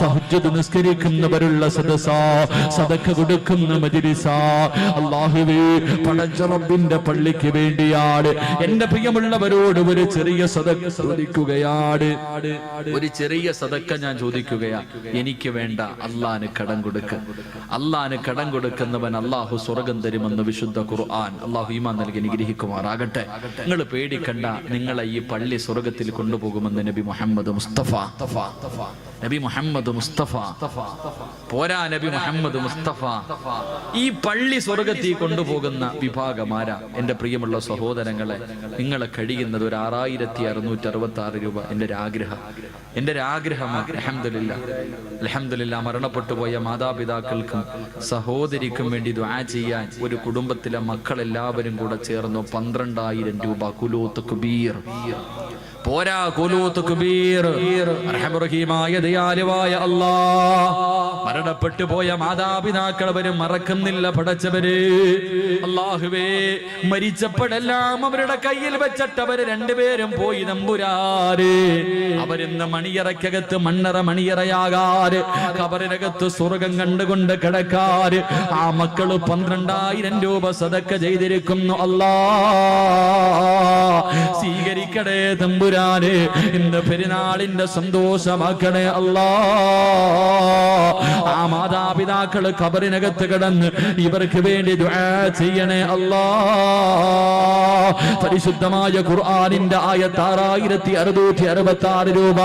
[SPEAKER 1] തഹജ്ജുദ് നിസ്കരിക്കുന്നവരുള്ള സദസാ, സദക്ക കൊടുക്കുന്ന മജ്ലിസാ. അല്ലാഹുവേ, പടച്ച റബ്ബിന്റെ പള്ളിക്ക് വേണ്ടിയാണ്. എന്റെ പ്രിയമുള്ളവരോട് ഒരു ചെറിയ സദക്ക ചോദിക്കുകയാണ്, ഒരു ചെറിയ സദക്ക ഞാൻ ചോദിക്കുകയാ. എനിക്ക് വേണ്ട, അള്ളാന് കടം കൊടുക്ക. അള്ളാന് കടം കൊടുക്കുന്നവൻ അള്ളാഹു സ്വർഗം തരുമെന്ന് വിശുദ്ധ ഖുർആൻ. അള്ളാഹു ഈമാൻ നൽകി അനുഗ്രഹിക്കുമാറാകട്ടെ. നിങ്ങൾ പേടിക്കണ്ട, നിങ്ങളെ ഈ പള്ളി സ്വർഗത്തിൽ കൊണ്ടുപോകുമെന്ന് നബി മുഹമ്മദ് മുസ്തഫ. നബി മുഹമ്മദ് മുസ്തഫ പോരാ, നബി മുഹമ്മദ് മുസ്തഫ. ഈ പള്ളി സ്വർഗത്തിൽ കൊണ്ടുപോകുന്ന വിഭാഗമാരാ? എന്റെ പ്രിയമുള്ള സഹോദരങ്ങളെ, നിങ്ങളെ കഴിയുന്നത് ഒരു 6666 രൂപ. എന്റെ ഒരു ആഗ്രഹമാണ്. അൽഹംദുലില്ലാ, മരണപ്പെട്ടു പോയ മാതാപിതാക്കൾക്കും സഹോദരിക്കും വേണ്ടി ദുആ ചെയ്യാൻ ഒരു കുടുംബത്തിലെ മക്കളെല്ലാവരും കൂടെ ചേർന്നു 12,000 രൂപ. കുലൂത്ത് കുബീർ പോരാ, കുലൂത്ത് കുബീർ. റഹീമായ ദയാലുവായ അല്ലാഹ്, മരണപ്പെട്ടു പോയ മാതാപിതാക്കൾ അവരും മറക്കുന്നില്ല പടച്ചവര്. അല്ലാഹുവേ, മരിച്ചപ്പോഴെല്ലാം അവരുടെ കയ്യിൽ വെച്ചിട്ട് അവര് രണ്ടുപേരും പോയി നമ്പുരാര്. അവരിന്ന് മണിയറയ്ക്കകത്ത് മണ്ണറ മണിയറയാകാര്, ഖബറിനകത്ത് സ്വർഗം കണ്ടുകൊണ്ട് കിടക്കാര്. ആ മക്കള് 12,000 രൂപ സദക്ക ചെയ്തിരിക്കുന്നു. അല്ലാഹ് സ്വീകരിക്കണേ തമ്പുരാനെ, ഇന്ന് പെരുന്നാളിന്റെ സന്തോഷമാക്കണേ അല്ലാഹ്. ആ മാതാപിതാക്കള് ഖബറിനകത്ത് കിടന്ന് ഇവർക്ക് വേണ്ടി ദുആ ചെയ്യണേ അല്ലാഹ്. പരിശുദ്ധമായ ഖുർആനിന്റെ ആയത്ത് 6666 രൂപ.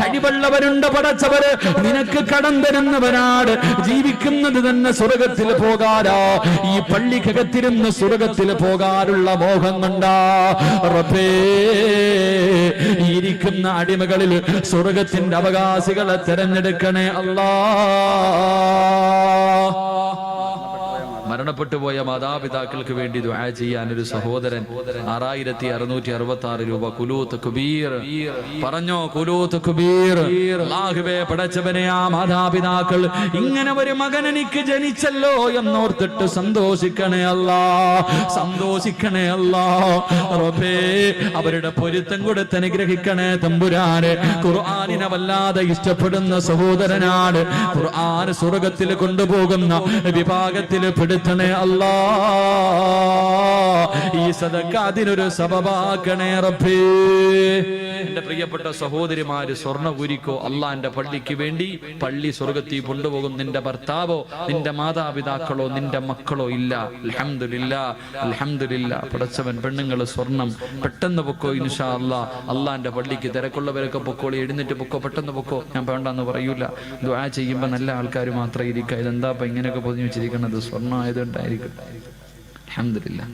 [SPEAKER 1] കഴിവുള്ളവരുണ്ട് പടച്ചവര്, നിനക്ക് കടം തരുന്നവനാണ്. ജീവിക്കുന്നത് തന്നെ സ്വർഗത്തിൽ പോകാനാ. ഈ പള്ളിക്കകത്തിരുന്ന് സ്വർഗത്തിൽ പോകാനുള്ള മോഹം കൊണ്ടാ റബ്ബേ, ഇരിക്കുന്ന അടിമകളിൽ സ്വർഗത്തിന്റെ അവകാശികളെ തെരഞ്ഞെടുക്കണേ അല്ലാഹ്. മരണപ്പെട്ടു പോയ മാതാപിതാക്കൾക്ക് വേണ്ടി ദുആ ചെയ്യാൻ ഒരു സഹോദരൻ 6666 രൂപ. കുലൂത്ത് കുബീർ പറഞ്ഞോ, കുലൂത്ത് കുബീർ. അല്ലാഹുവേ, പടച്ചവനെ, ആ മാതാപിതാക്കൾ ഇങ്ങനെ ഒരു മകൻ എനിക്ക് ജനിച്ചല്ലോ എന്നോർത്തിട്ട് സന്തോഷിക്കണേ അല്ലാഹ്, സന്തോഷിക്കണേ അല്ലാഹ്. റബ്ബേ, അവരുടെ പൊരുത്തം കൊടുത്ത് അനുഗ്രഹിക്കണേ തമ്പുരാനെ. ഖുർആനിനെ വല്ലാതെ ഇഷ്ടപ്പെടുന്ന സഹോദരനാണ്. ഖുർആൻ സ്വർഗത്തിൽ കൊണ്ടുപോകുന്ന വിഭാഗത്തിൽ പെടുത്തണേ അല്ലാഹ്. ഈ സദക്ക അതിനൊരു സബബാക്കണേ റബ്ബേ. എന്റെ പ്രിയപ്പെട്ട സഹോദരിമാര്, സ്വർണ്ണ ഉരിക്കോ അള്ളാന്റെ പള്ളിക്ക് വേണ്ടി. പള്ളി സ്വർഗത്തിൽ കൊണ്ടുപോകും നിന്റെ ഭർത്താവോ, നിന്റെ മാതാപിതാക്കളോ, നിന്റെ മക്കളോ ഇല്ല. അൽഹംദുലില്ലാ, അൽഹംദുലില്ലാ. പടച്ചവൻ പെണ്ണുങ്ങള് സ്വർണം പെട്ടെന്ന് പൊക്കോ ഇൻഷാ അല്ലാഹ്. അള്ളാന്റെ പള്ളിക്ക് തിരക്കുള്ളവരൊക്കെ പൊക്കോളി, എഴുന്നേറ്റ് പൊക്കോ, പെട്ടെന്ന് പൊക്കോ. ഞാൻ വേണ്ടെന്ന് പറയൂല. ദുആ ചെയ്യുമ്പോ നല്ല ആൾക്കാർ മാത്രം ഇരിക്കുക. ഇതെന്താ ഇങ്ങനെയൊക്കെ പൊതിഞ്ഞു വെച്ചിരിക്കുന്നത്? സ്വർണ്ണം ആയതുകൊണ്ടായിരിക്കും. അൽഹംദുലില്ലാ,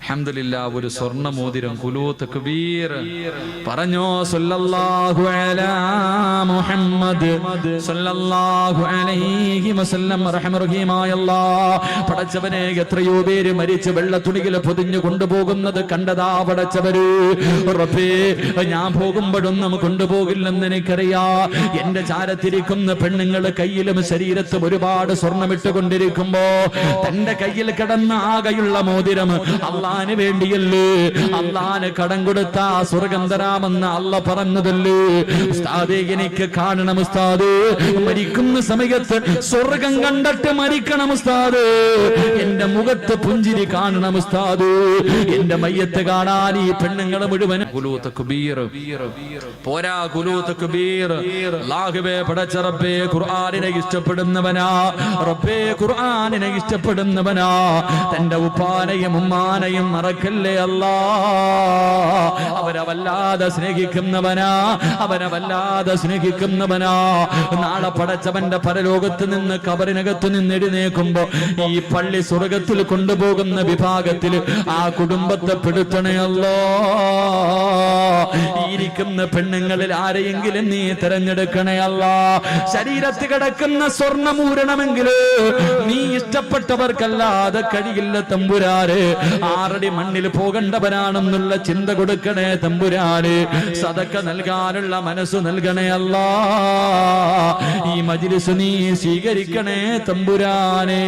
[SPEAKER 1] അൽഹംദുലില്ലാഹ് ഒരു സ്വർണ്ണ മോതിരം. ഖുലൂ തക്ബീർ. പറഞ്ഞോ സല്ലല്ലാഹു അലാ മുഹമ്മദ് സല്ലല്ലാഹു അലൈഹി വസല്ലം. റഹ്മറഹീമായ അല്ലാഹ്, പടച്ചവനെ എത്രയോ പേര് മരിച്ച് വെള്ള തുണിയിൽ പൊതിഞ്ഞു കൊണ്ടുപോകുന്നത് കണ്ടതാ പടച്ചവര്. റബ്ബേ, ഞാൻ പോകുമ്പോഴൊന്നും കൊണ്ടുപോകില്ലെന്ന് എനിക്കറിയാ. എന്റെ ചാരത്തിരിക്കുന്ന പെണ്ണുങ്ങൾ കയ്യിലും ശരീരത്തും ഒരുപാട് സ്വർണ്ണമിട്ട് കൊണ്ടിരിക്കുമ്പോ തന്റെ കയ്യിൽ കിടന്ന ആകെയുള്ള മോതിരം അള്ളാന് വേണ്ടിയല്ലേ, അള്ളാന് കടം കൊടുത്ത സ്വർഗം തരാമെന്ന് അല്ല പറഞ്ഞതല്ലേ. ഉസ്താദേ, എനിക്ക് കാണണം ഉസ്താദ്, മരിക്കുന്ന സമയത്ത് സ്വർഗം കണ്ടിട്ട് മരിക്കണം ഉസ്താദ്, എന്റെ മുഖത്ത് പുഞ്ചിരി കാണണം ഉസ്താദ്, എന്റെ മയ്യത്ത് കാണാൻ ഈ പെണ്ണുങ്ങൾ മുഴുവൻ. ഖുലൂ തക്ബീർ പോരാ, ഖുലൂ തക്ബീർ. അല്ലാഹുവേ, പടച്ച റബ്ബേ, ഖുർആനിനെ ഇഷ്ടപ്പെടുന്നവനാ റബ്ബേ, ഖുർആനിനെ ഇഷ്ടപ്പെടുന്നവനാ. തന്റെ ഉപ്പാനെയും ഉമ്മാനെയും മറക്കല്ലേ അല്ലാ. അവരെ വല്ലാതെ സ്നേഹിക്കുന്നവനാ, അവരെ വല്ലാതെ സ്നേഹിക്കുന്നവനാ. നാളെ പടച്ചവന്റെ പരലോകത്ത് നിന്ന് കബറിനകത്ത് നിന്ന് എഴുന്നേക്കുമ്പോ ഈ പള്ളി സ്വർഗത്തിൽ കൊണ്ടുപോകുന്ന വിഭാഗത്തിൽ ആ കുടുംബത്തെ പെടുത്തണേ അല്ലാ. ഇരിക്കുന്ന പെണ്ണുങ്ങളിൽ ആരെയെങ്കിലും നീ തിരഞ്ഞെടുക്കണേ അല്ലാ. ശരീരത്തിൽ കിടക്കുന്ന സ്വർണ്ണമൂരണമെങ്കിൽ നീ ഇഷ്ടപ്പെട്ടവർക്കല്ലാതെ കഴിയില്ല തമ്പുരാന്. ആറടി മണ്ണിൽ പോകേണ്ടവരാണെന്നുള്ള ചിന്ത കൊടുക്കണേ തമ്പുരാന്. സദക്ക നൽകാനുള്ള മനസ്സ് നൽകണേ അല്ലാ. ഈ മജ്ലിസ് നീ സ്വീകരിക്കണേ തമ്പുരാനെ.